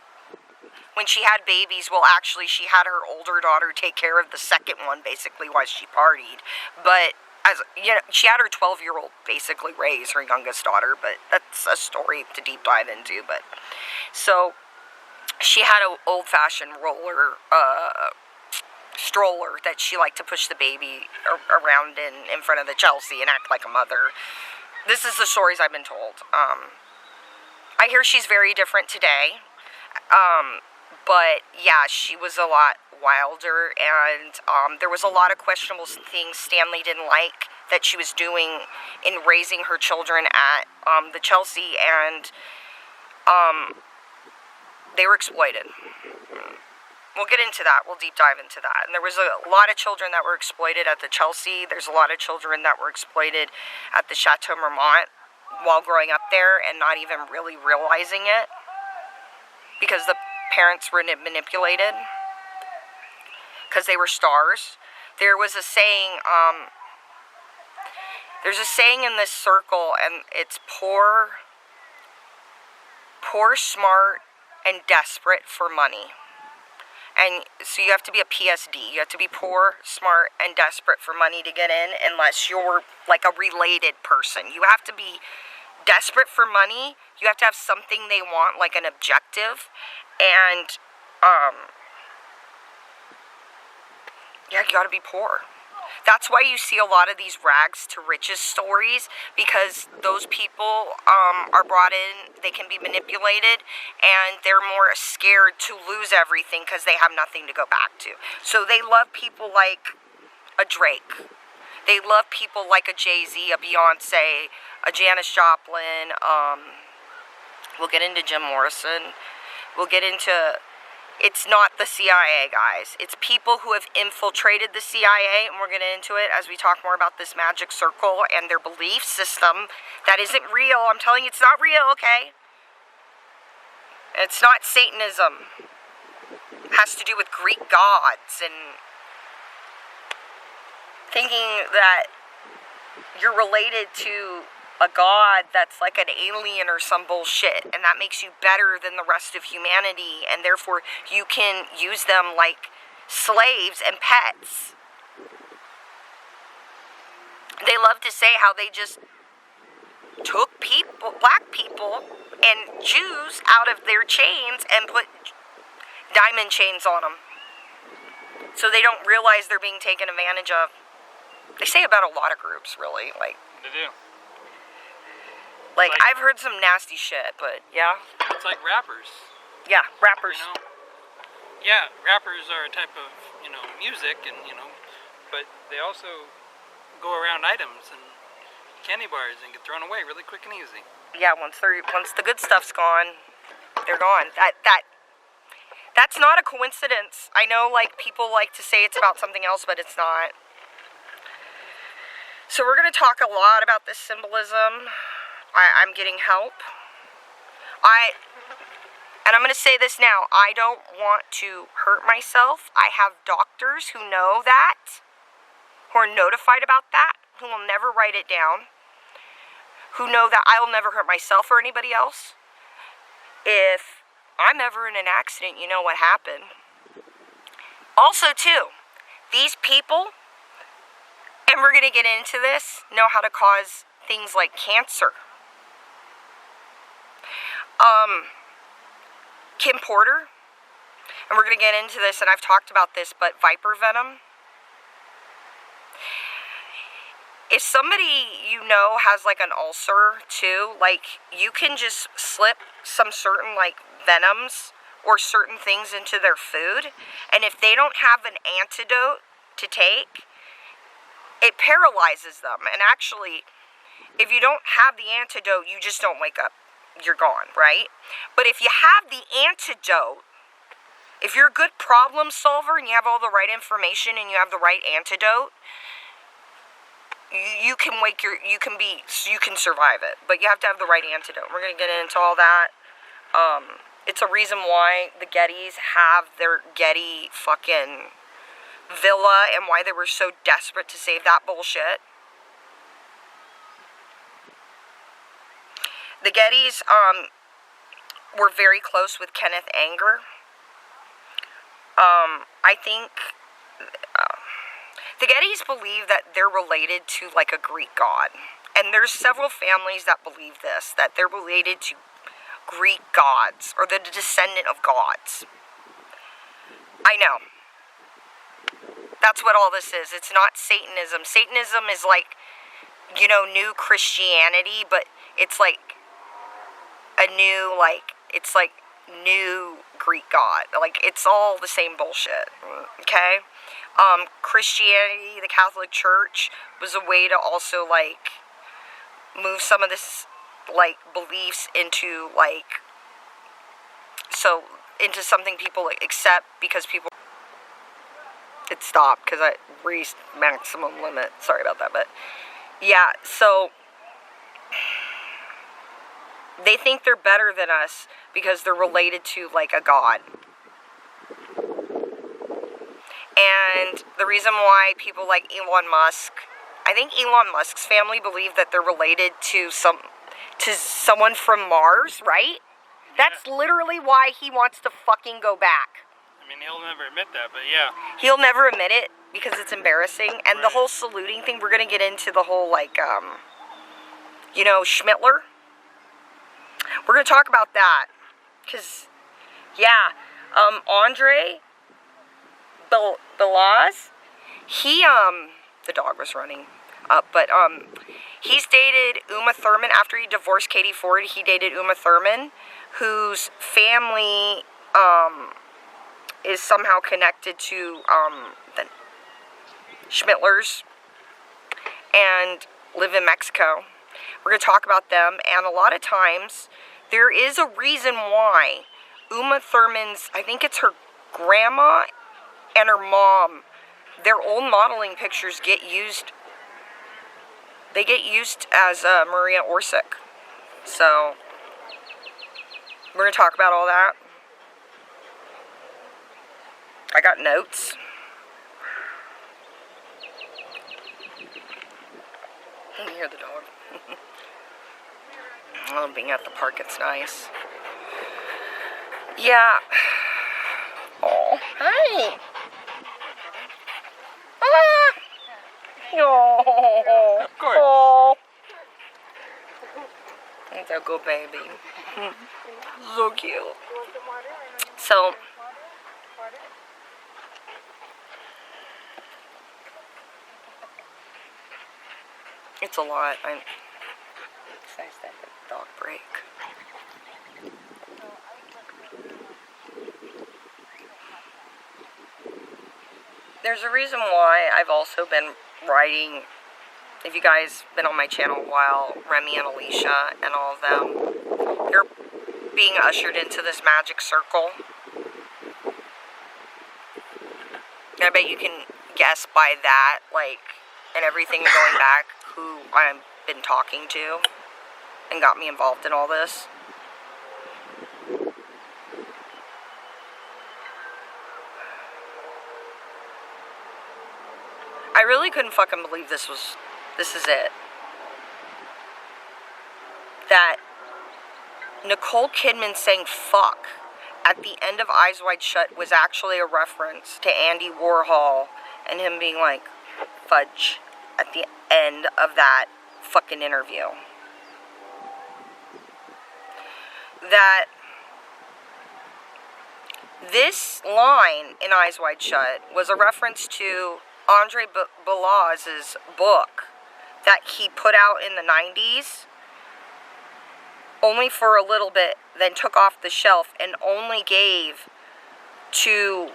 when she had babies, well, actually, she had her older daughter take care of the second one, basically, while she partied. But, as you know, she had her 12-year-old basically raise her youngest daughter, but that's a story to deep dive into. But so she had an old-fashioned stroller that she liked to push the baby around in front of the Chelsea and act like a mother. This is the stories I've been told. I hear she's very different today. But yeah, she was a lot wilder, and there was a lot of questionable things Stanley didn't like that she was doing in raising her children at the Chelsea, and they were exploited. We'll get into that. We'll deep dive into that. And there was a lot of children that were exploited at the Chelsea. There's a lot of children that were exploited at the Chateau Marmont while growing up there and not even really realizing it, because the parents were manipulated because they were stars. There was a saying, there's a saying in this circle, and it's poor, smart, and desperate for money. And so you have to be a PSD. You have to be poor, smart, and desperate for money to get in, unless you're like a related person. You have to be desperate for money. You have to have something they want, like an objective. And, yeah, you gotta be poor. That's why you see a lot of these rags to riches stories, because those people are brought in, they can be manipulated, and they're more scared to lose everything because they have nothing to go back to. So they love people like a Drake. They love people like a Jay-Z, a Beyonce, a Janis Joplin. We'll get into Jim Morrison. We'll get into... It's not the CIA, guys. It's people who have infiltrated the CIA, and we're going to get into it as we talk more about this magic circle and their belief system that isn't real. I'm telling you, it's not real, okay? It's not Satanism. It has to do with Greek gods and thinking that you're related to a god that's like an alien or some bullshit, and that makes you better than the rest of humanity, and therefore you can use them like slaves and pets. They love to say how they just took people, black people and Jews out of their chains and put diamond chains on them, so they don't realize they're being taken advantage of. They say about a lot of groups, really. Like, They do. Like, I've heard some nasty shit, but yeah. It's like rappers. Yeah, rappers. You know? Yeah, rappers are a type of, music, and, but they also go around items and candy bars and get thrown away really quick and easy. Yeah, once the good stuff's gone, they're gone. That's not a coincidence. I know, like, people like to say it's about something else, but it's not. So we're going to talk a lot about this symbolism. I'm getting help. And I'm going to say this now, I don't want to hurt myself. I have doctors who know that, who are notified about that, who will never write it down, who know that I will never hurt myself or anybody else. If I'm ever in an accident, you know what happened. Also, too, these people, and we're going to get into this, know how to cause things like cancer. Kim Porter, and we're going to get into this, and I've talked about this, but viper venom. If somebody you know has like an ulcer too, like, you can just slip some certain like venoms or certain things into their food, and if they don't have an antidote to take, it paralyzes them. And actually, if you don't have the antidote, you just don't wake up. You're gone, right? But if you have the antidote, if you're a good problem solver and you have all the right information and you have the right antidote, you can survive it. But you have to have the right antidote. We're going to get into all that. It's a reason why the Gettys have their Getty fucking villa and why they were so desperate to save that bullshit. The Gettys were very close with Kenneth Anger. I think the Gettys believe that they're related to like a Greek god. And there's several families that believe this, that they're related to Greek gods, or the descendant of gods. I know. That's what all this is. It's not Satanism. Satanism is like, new Christianity, but it's like a new, it's like new Greek god. Like, it's all the same bullshit, okay? Christianity, the Catholic Church, was a way to also, like, move some of this, like, beliefs into, like, into something people accept, because people... It stopped, because I reached maximum limit. Sorry about that, but... Yeah, so... They think they're better than us because they're related to, like, a god. And the reason why people like Elon Musk, I think Elon Musk's family believe that they're related to someone from Mars, right? That's literally why he wants to fucking go back. I mean, he'll never admit that, but yeah. He'll never admit it because it's embarrassing. And the whole saluting thing, we're going to get into the whole, like, Schmittler. We're going to talk about that. Because, yeah, Andre Belaz, he The dog was running up. But he's dated Uma Thurman. After he divorced Katie Ford, he dated Uma Thurman, whose family is somehow connected to the Schmittlers and live in Mexico. We're going to talk about them, and a lot of times there is a reason why Uma Thurman's, I think it's her grandma and her mom, their old modeling pictures get used. They get used as Maria Orsic. So we're going to talk about all that. I got notes. You can hear the dog. Oh, being at the park, it's nice. Yeah. Oh, hi. Ah. Oh. Of course. Oh. That's a good baby. So cute. So, it's a lot. Besides that dog break. There's a reason why I've also been writing, if you guys been on my channel a while, Remy and Alicia and all of them, they're being ushered into this magic circle. And I bet you can guess by that, like, and everything going back, who I've been talking to and got me involved in all this. I really couldn't fucking believe this is it. That Nicole Kidman saying fuck at the end of Eyes Wide Shut was actually a reference to Andy Warhol and him being like, fudge, at the end of that fucking interview. That this line in Eyes Wide Shut was a reference to Andre Balaz's book that he put out in the 90s, only for a little bit, then took off the shelf and only gave to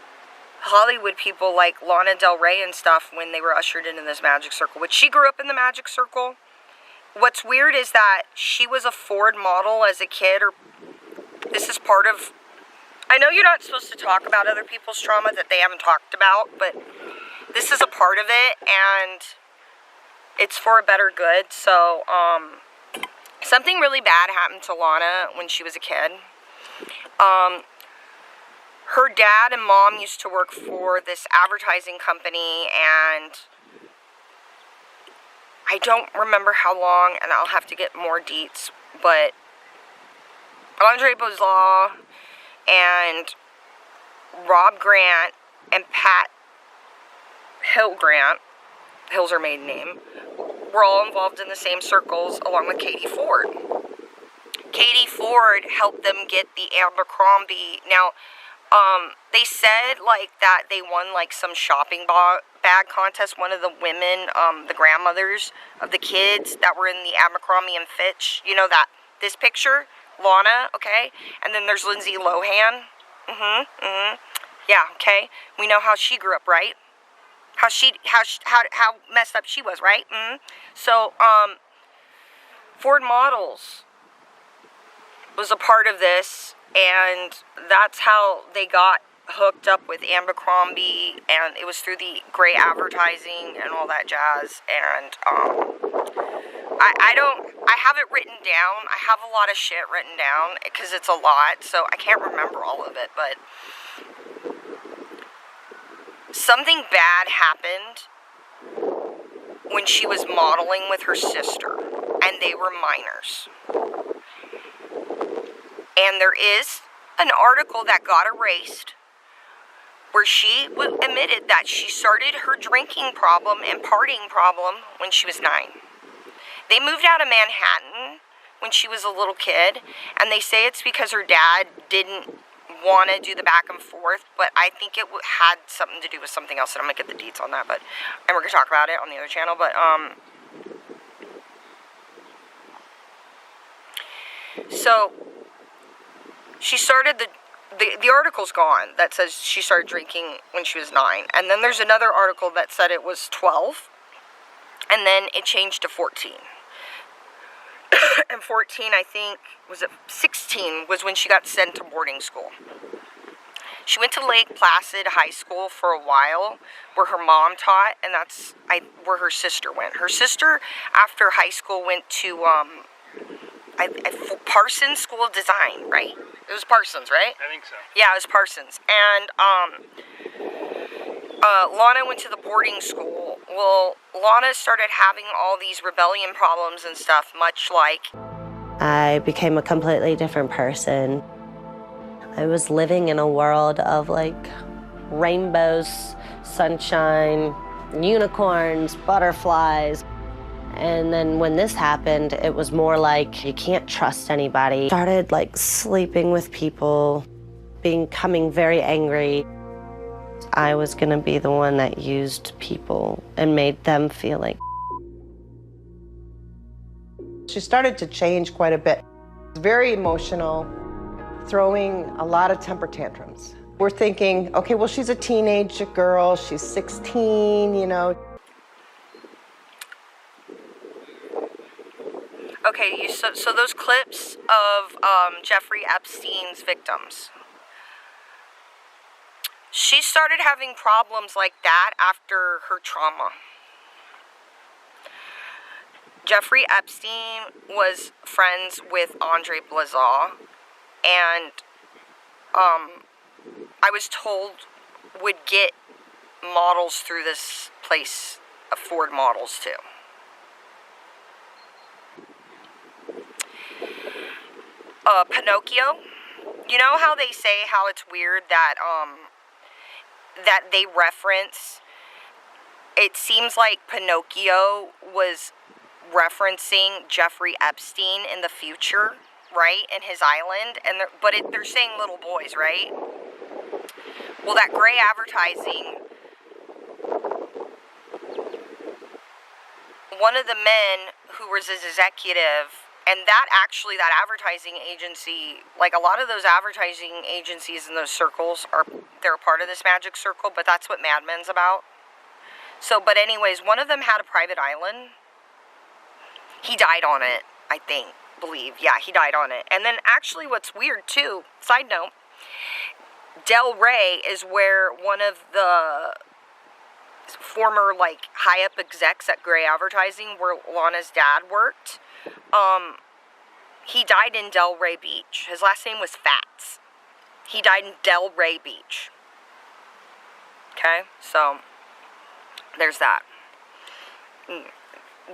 Hollywood people like Lana Del Rey and stuff when they were ushered into this magic circle, which she grew up in the magic circle. What's weird is that she was a Ford model as a kid, or this is part of, I know you're not supposed to talk about other people's trauma that they haven't talked about, but this is a part of it, and it's for a better good. So, something really bad happened to Lana when she was a kid. Her dad and mom used to work for this advertising company, and I don't remember how long, and I'll have to get more deets, but Andre Bozlaw and Rob Grant and Pat Grant, Hill's her maiden name, were all involved in the same circles along with Katie Ford. Katie Ford helped them get the Abercrombie. Now, they said, like, that they won, like, some shopping bag contest. One of the women, the grandmothers of the kids that were in the Abercrombie and Fitch, you know, that, this picture, Lana, okay? And then there's Lindsay Lohan. Yeah, okay? We know how she grew up, right? How messed up she was, right? So, Ford Models was a part of this, and that's how they got hooked up with Abercrombie, and it was through the gray advertising and all that jazz. And I have it written down. I have a lot of shit written down because it's a lot, so I can't remember all of it, but something bad happened when she was modeling with her sister, and they were minors. And there is an article that got erased where she admitted that she started her drinking problem and partying problem when she was 9. They moved out of Manhattan when she was a little kid, and they say it's because her dad didn't want to do the back and forth, but I think it had something to do with something else, and I'm going to get the deets on that, and we're going to talk about it on the other channel, but, so, she started the article's gone that says she started drinking when she was 9, and then there's another article that said it was 12, and then it changed to 14. And 14, I think, was it 16, was when she got sent to boarding school. She went to Lake Placid High School for a while, where her mom taught, and that's where her sister went. Her sister, after high school, went to Parsons School of Design, right? It was Parsons, right? I think so. Yeah, it was Parsons. And Lana went to the boarding school. Well, Lana started having all these rebellion problems and stuff, much like... I became a completely different person. I was living in a world of like rainbows, sunshine, unicorns, butterflies. And then when this happened, it was more like you can't trust anybody. Started like sleeping with people, becoming very angry. I was gonna be the one that used people and made them feel like. She started to change quite a bit. Very emotional, throwing a lot of temper tantrums. We're thinking, okay, well, she's a teenage girl, she's 16, you know. Okay, so those clips of Jeffrey Epstein's victims. She started having problems like that after her trauma. Jeffrey Epstein was friends with Andre Blazal, and I was told would get models through this place, Ford models too. Pinocchio, you know how they say how it's weird that that they reference, it seems like Pinocchio was referencing Jeffrey Epstein in the future, right, in his island, and they're saying little boys, right? Well, that gray advertising, one of the men who was his executive, and that advertising agency, like a lot of those advertising agencies in those circles they're a part of this magic circle, but that's what Mad Men's about. So, but anyways, one of them had a private island. He died on it, I believe. Yeah, he died on it. And then actually what's weird too, side note, Del Rey is where one of the former like high up execs at Gray Advertising, where Lana's dad worked. He died in Delray Beach. His last name was Fats. He died in Delray Beach. Okay, so there's that.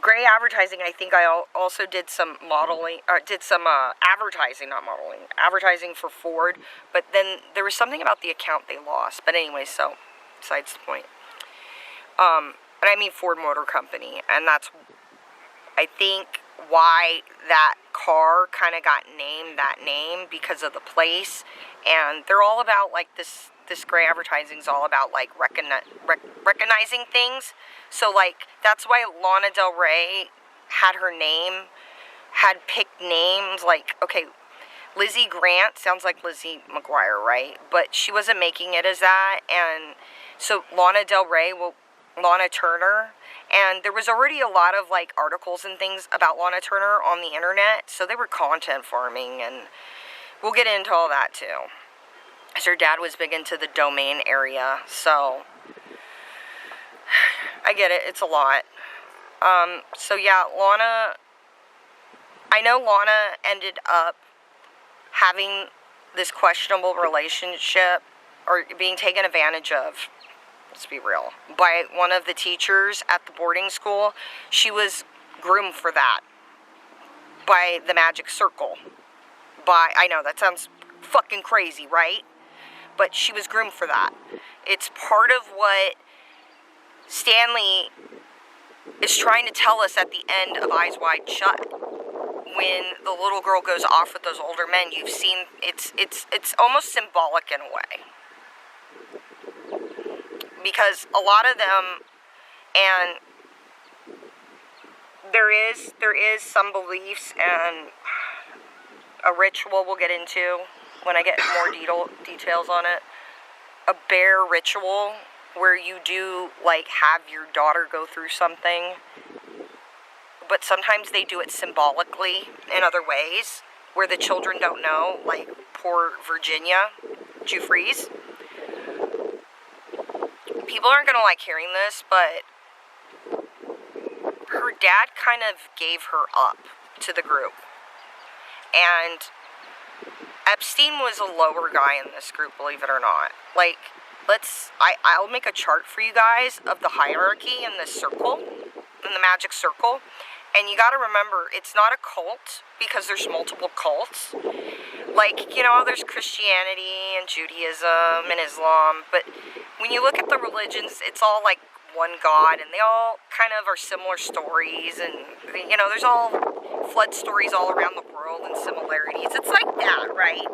Gray Advertising, I think I also did some modeling, or did some advertising, not modeling, advertising for Ford, but then there was something about the account they lost. But anyway, so, besides the point. And I mean Ford Motor Company, and that's, I think, why that car kind of got named that name, because of the place. And they're all about, like, this Gray Advertising's all about, like, recognizing things. So, like, that's why Lana Del Rey had picked names, like, okay, Lizzie Grant sounds like Lizzie McGuire, right? But she wasn't making it as that, and so Lana Del Rey, well, Lana Turner, and there was already a lot of, like, articles and things about Lana Turner on the internet, so they were content farming, and we'll get into all that, too. Because her dad was big into the domain area, so I get it, it's a lot. So yeah, Lana, I know Lana ended up having this questionable relationship, or being taken advantage of, let's be real, by one of the teachers at the boarding school. She was groomed for that by the Magic Circle. I know, that sounds fucking crazy, right? But she was groomed for that. It's part of what Stanley is trying to tell us at the end of Eyes Wide Shut. when the little girl goes off with those older men, you've seen it's almost symbolic in a way. Because a lot of them, and there is some beliefs and a ritual we'll get into when I get more details on it. A bear ritual where you do like have your daughter go through something, but sometimes they do it symbolically in other ways where the children don't know, like poor Virginia Jeffries. People aren't gonna like hearing this, but her dad kind of gave her up to the group. And Epstein was a lower guy in this group, believe it or not. Like, I'll make a chart for you guys of the hierarchy in this circle, in the magic circle. And you gotta remember, it's not a cult, because there's multiple cults. Like, you know, there's Christianity and Judaism and Islam, but when you look at the religions, it's all like one God, and they all kind of are similar stories, and, you know, there's all flood stories all around the world and similarities. It's like that, right?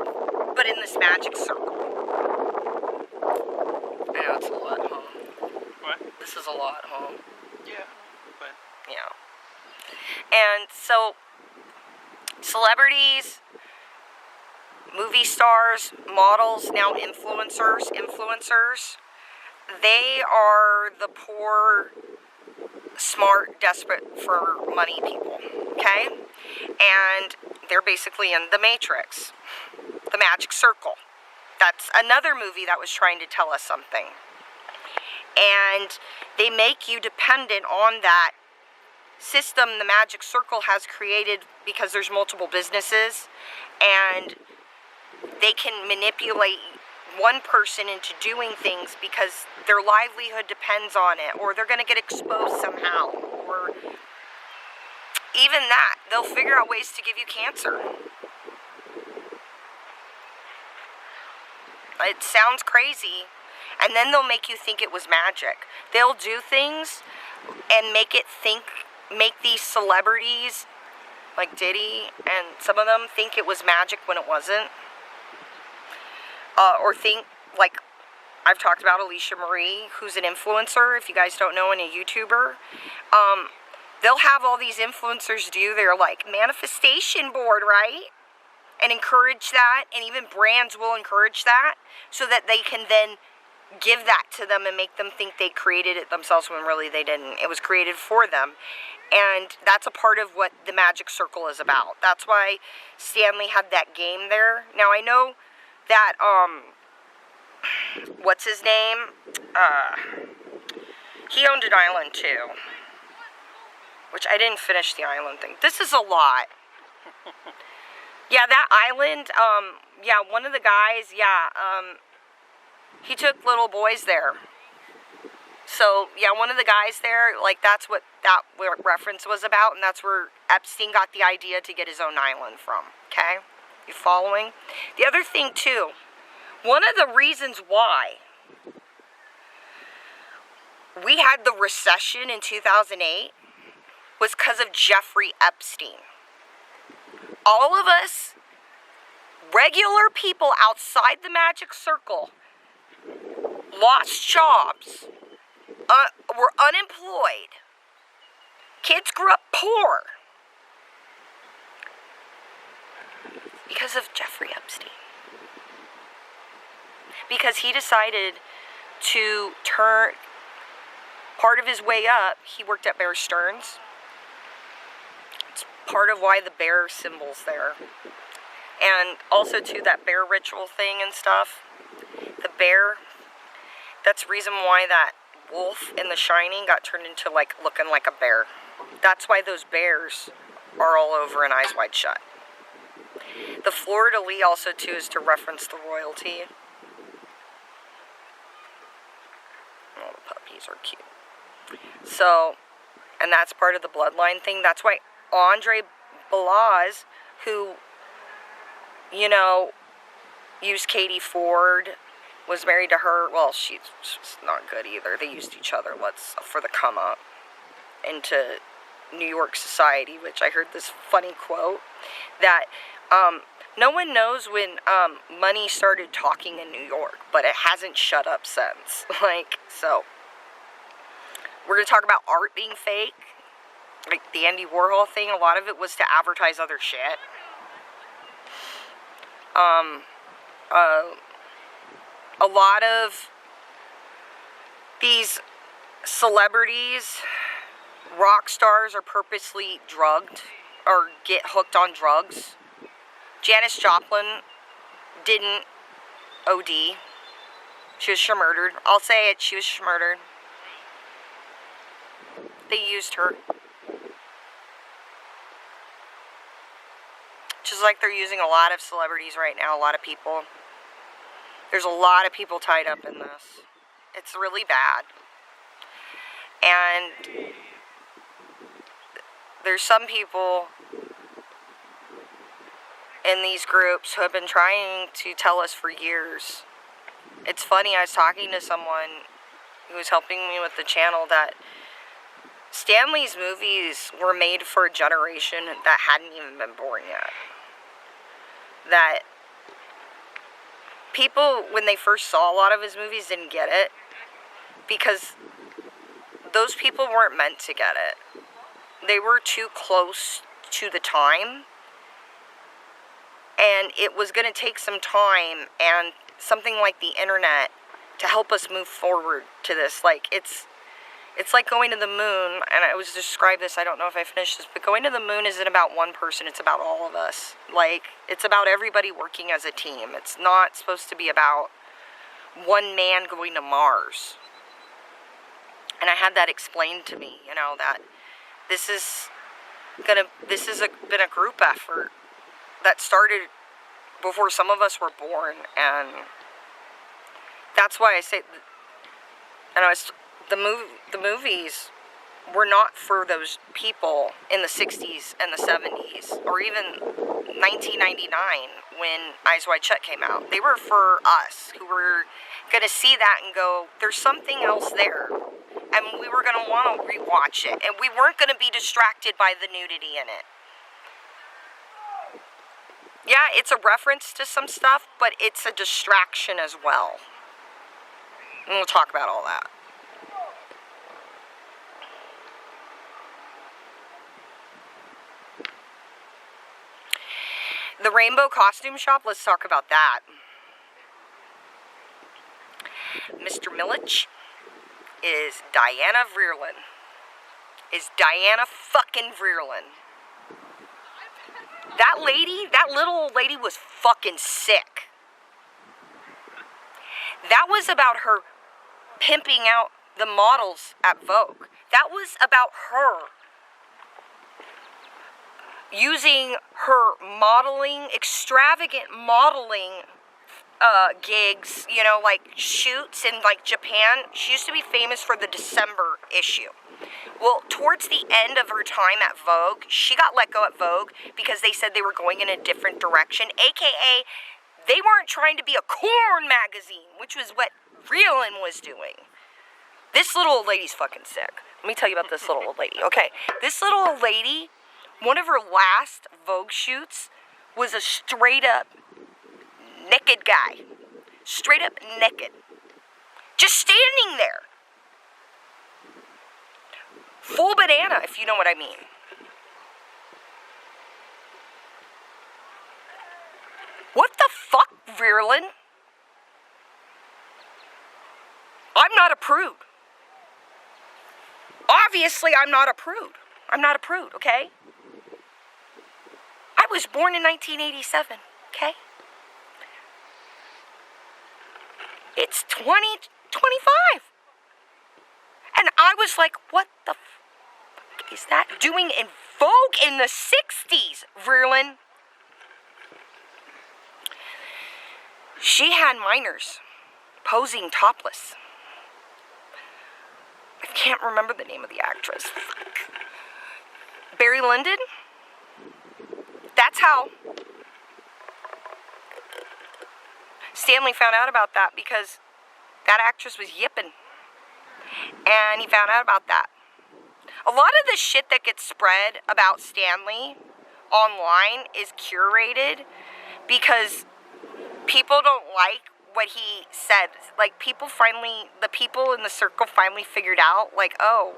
But in this magic circle. I know it's a lot, huh? What? This is a lot, huh? Yeah, but... Yeah. And so, celebrities, movie stars, models, now influencers, they are the poor, smart, desperate for money people, okay? And they're basically in the Matrix, the magic circle. That's another movie that was trying to tell us something. And they make you dependent on that system the magic circle has created, because there's multiple businesses, and they can manipulate one person into doing things because their livelihood depends on it, or they're going to get exposed somehow, or even that, they'll figure out ways to give you cancer. It sounds crazy, and then they'll make you think it was magic. They'll do things and make these celebrities like Diddy and some of them think it was magic when it wasn't. Or think, like I've talked about Alicia Marie, who's an influencer, if you guys don't know, and a YouTuber. They'll have all these influencers do their like manifestation board, right? And encourage that, and even brands will encourage that, so that they can then give that to them and make them think they created it themselves when really they didn't. It was created for them. And that's a part of what the magic circle is about. That's why Stanley had that game there. Now I know that, what's his name? He owned an island too. Which I didn't finish the island thing. This is a lot. Yeah, that island, yeah, one of the guys, he took little boys there. So, yeah, one of the guys there, like, that's what that reference was about, and that's where Epstein got the idea to get his own island from, okay? You following? The other thing, too, one of the reasons why we had the recession in 2008 was because of Jeffrey Epstein. All of us, regular people outside the magic circle, lost jobs, were unemployed, kids grew up poor because of Jeffrey Epstein. Because he decided to turn part of his way up. He worked at Bear Stearns. It's part of why the bear symbol's there. And also, too, that bear ritual thing and stuff. The bear, that's the reason why that wolf in The Shining got turned into, like, looking like a bear. That's why those bears are all over in Eyes Wide Shut. The fleur-de-lis also, too, is to reference the royalty. Oh, the puppies are cute. So, and that's part of the bloodline thing. That's why Andre Balaz, who, you know, used Katie Ford, was married to her. Well, she's not good either. They used each other for the come up, and to New York society, which I heard this funny quote that no one knows when money started talking in New York, but it hasn't shut up since. Like, so we're going to talk about art being fake. Like the Andy Warhol thing, a lot of it was to advertise other shit. A lot of these celebrities, rock stars, are purposely drugged or get hooked on drugs. Janis Joplin didn't OD. She was murdered. I'll say it, she was murdered. They used her. Just like they're using a lot of celebrities right now, a lot of people. There's a lot of people tied up in this. It's really bad. And there's some people in these groups who have been trying to tell us for years. It's funny, I was talking to someone who was helping me with the channel that Stanley's movies were made for a generation that hadn't even been born yet. That people, when they first saw a lot of his movies, didn't get it. Because those people weren't meant to get it. They were too close to the time. And it was going to take some time and something like the internet to help us move forward to this. Like, it's like going to the moon, and I was described this, I don't know if I finished this, but going to the moon isn't about one person, it's about all of us. Like, it's about everybody working as a team. It's not supposed to be about one man going to Mars. And I had that explained to me, you know, that this is been a group effort that started before some of us were born, and that's why I say, and the movies were not for those people in the 60s and the 70s, or even 1999 when Eyes Wide Shut came out. They were for us, who were going to see that and go, there's something else there. And we were going to want to rewatch it. And we weren't going to be distracted by the nudity in it. Yeah, it's a reference to some stuff, but it's a distraction as well. And we'll talk about all that. The Rainbow Costume Shop, let's talk about that. Mr. Milich is Diana Vreeland. Is Diana fucking Vreeland. That lady, that little old lady was fucking sick. That was about her pimping out the models at Vogue. That was about her using her modeling, extravagant modeling gigs, you know, like shoots in like Japan. She used to be famous for the December issue. Well, towards the end of her time at Vogue, she got let go at Vogue because they said they were going in a different direction, aka they weren't trying to be a corn magazine, which was what Vreeland was doing. This little old lady's fucking sick. Let me tell you about this little old lady. Okay, this little old lady, one of her last Vogue shoots was a straight up naked guy. Straight up naked. Just standing there. Full banana, if you know what I mean. What the fuck, Vreeland? I'm not a prude. Obviously, I'm not a prude. I'm not a prude, okay? I was born in 1987, okay? It's 2025. And I was like, what the fuck is that doing in Vogue in the 60s, Vreeland? She had minors posing topless. I can't remember the name of the actress. Barry Lyndon? That's how Stanley found out about that, because that actress was yipping. And he found out about that. A lot of the shit that gets spread about Stanley online is curated because people don't like what he said. Like, the people in the circle finally figured out, like, oh,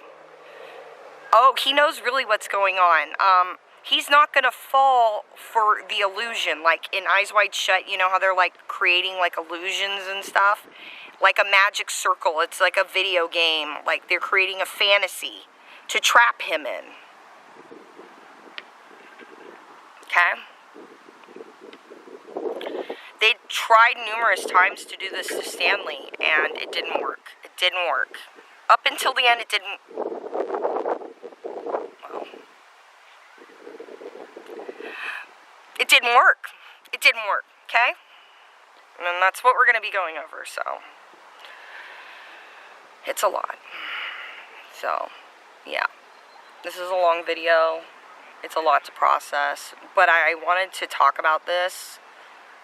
he knows really what's going on. He's not gonna fall for the illusion. Like in Eyes Wide Shut, you know how they're like creating like illusions and stuff? Like a magic circle. It's like a video game. Like they're creating a fantasy to trap him in. Okay? They tried numerous times to do this to Stanley, and it didn't work. It didn't work. Up until the end, it didn't. Well, it didn't work. It didn't work, okay? And that's what we're going to be going over, so. It's a lot. So, yeah. This is a long video. It's a lot to process. But I wanted to talk about this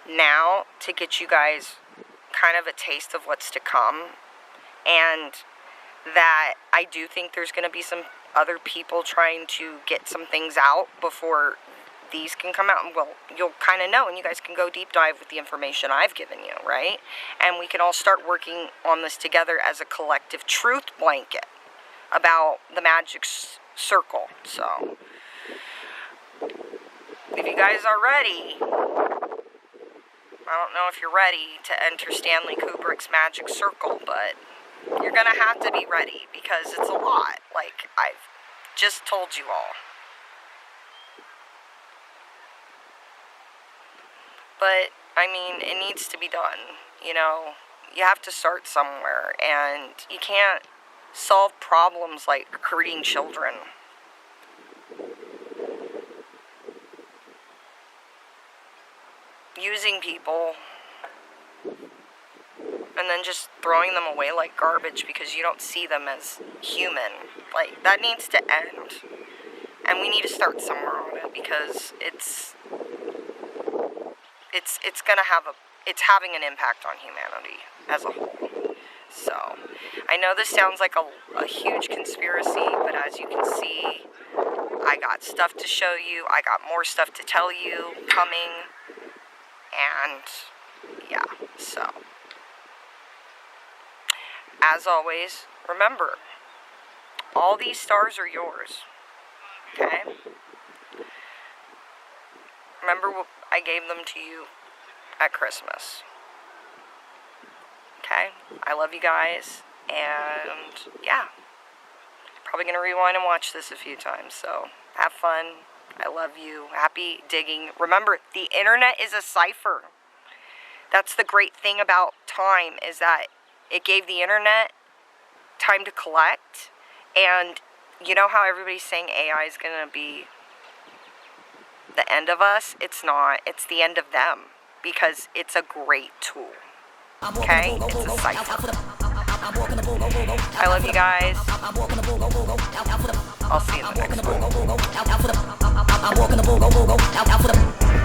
now to get you guys kind of a taste of what's to come. And that I do think there's going to be some other people trying to get some things out before these can come out. And well, you'll kind of know, and you guys can go deep dive with the information I've given you, right? And we can all start working on this together as a collective truth blanket about the magic circle. So, if you guys are ready, I don't know if you're ready to enter Stanley Kubrick's magic circle, but you're gonna have to be ready because it's a lot, like I've just told you all. But, I mean, it needs to be done, you know? You have to start somewhere, and you can't solve problems like hurting children. Using people, and then just throwing them away like garbage because you don't see them as human. Like, that needs to end. And we need to start somewhere on it because it's having an impact on humanity as a whole. So, I know this sounds like a huge conspiracy, but as you can see, I got stuff to show you. I got more stuff to tell you coming. And, yeah, so. As always, remember, all these stars are yours. Okay? Remember what I gave them to you at Christmas. Okay? I love you guys, and yeah. Probably gonna rewind and watch this a few times, so have fun. I love you. Happy digging. Remember, the internet is a cipher. That's the great thing about time, is that it gave the internet time to collect, and you know how everybody's saying AI is gonna be the end of us? It's not. It's the end of them, because it's a great tool. Okay? It's a cipher. I love you guys. I'll see you in the next one.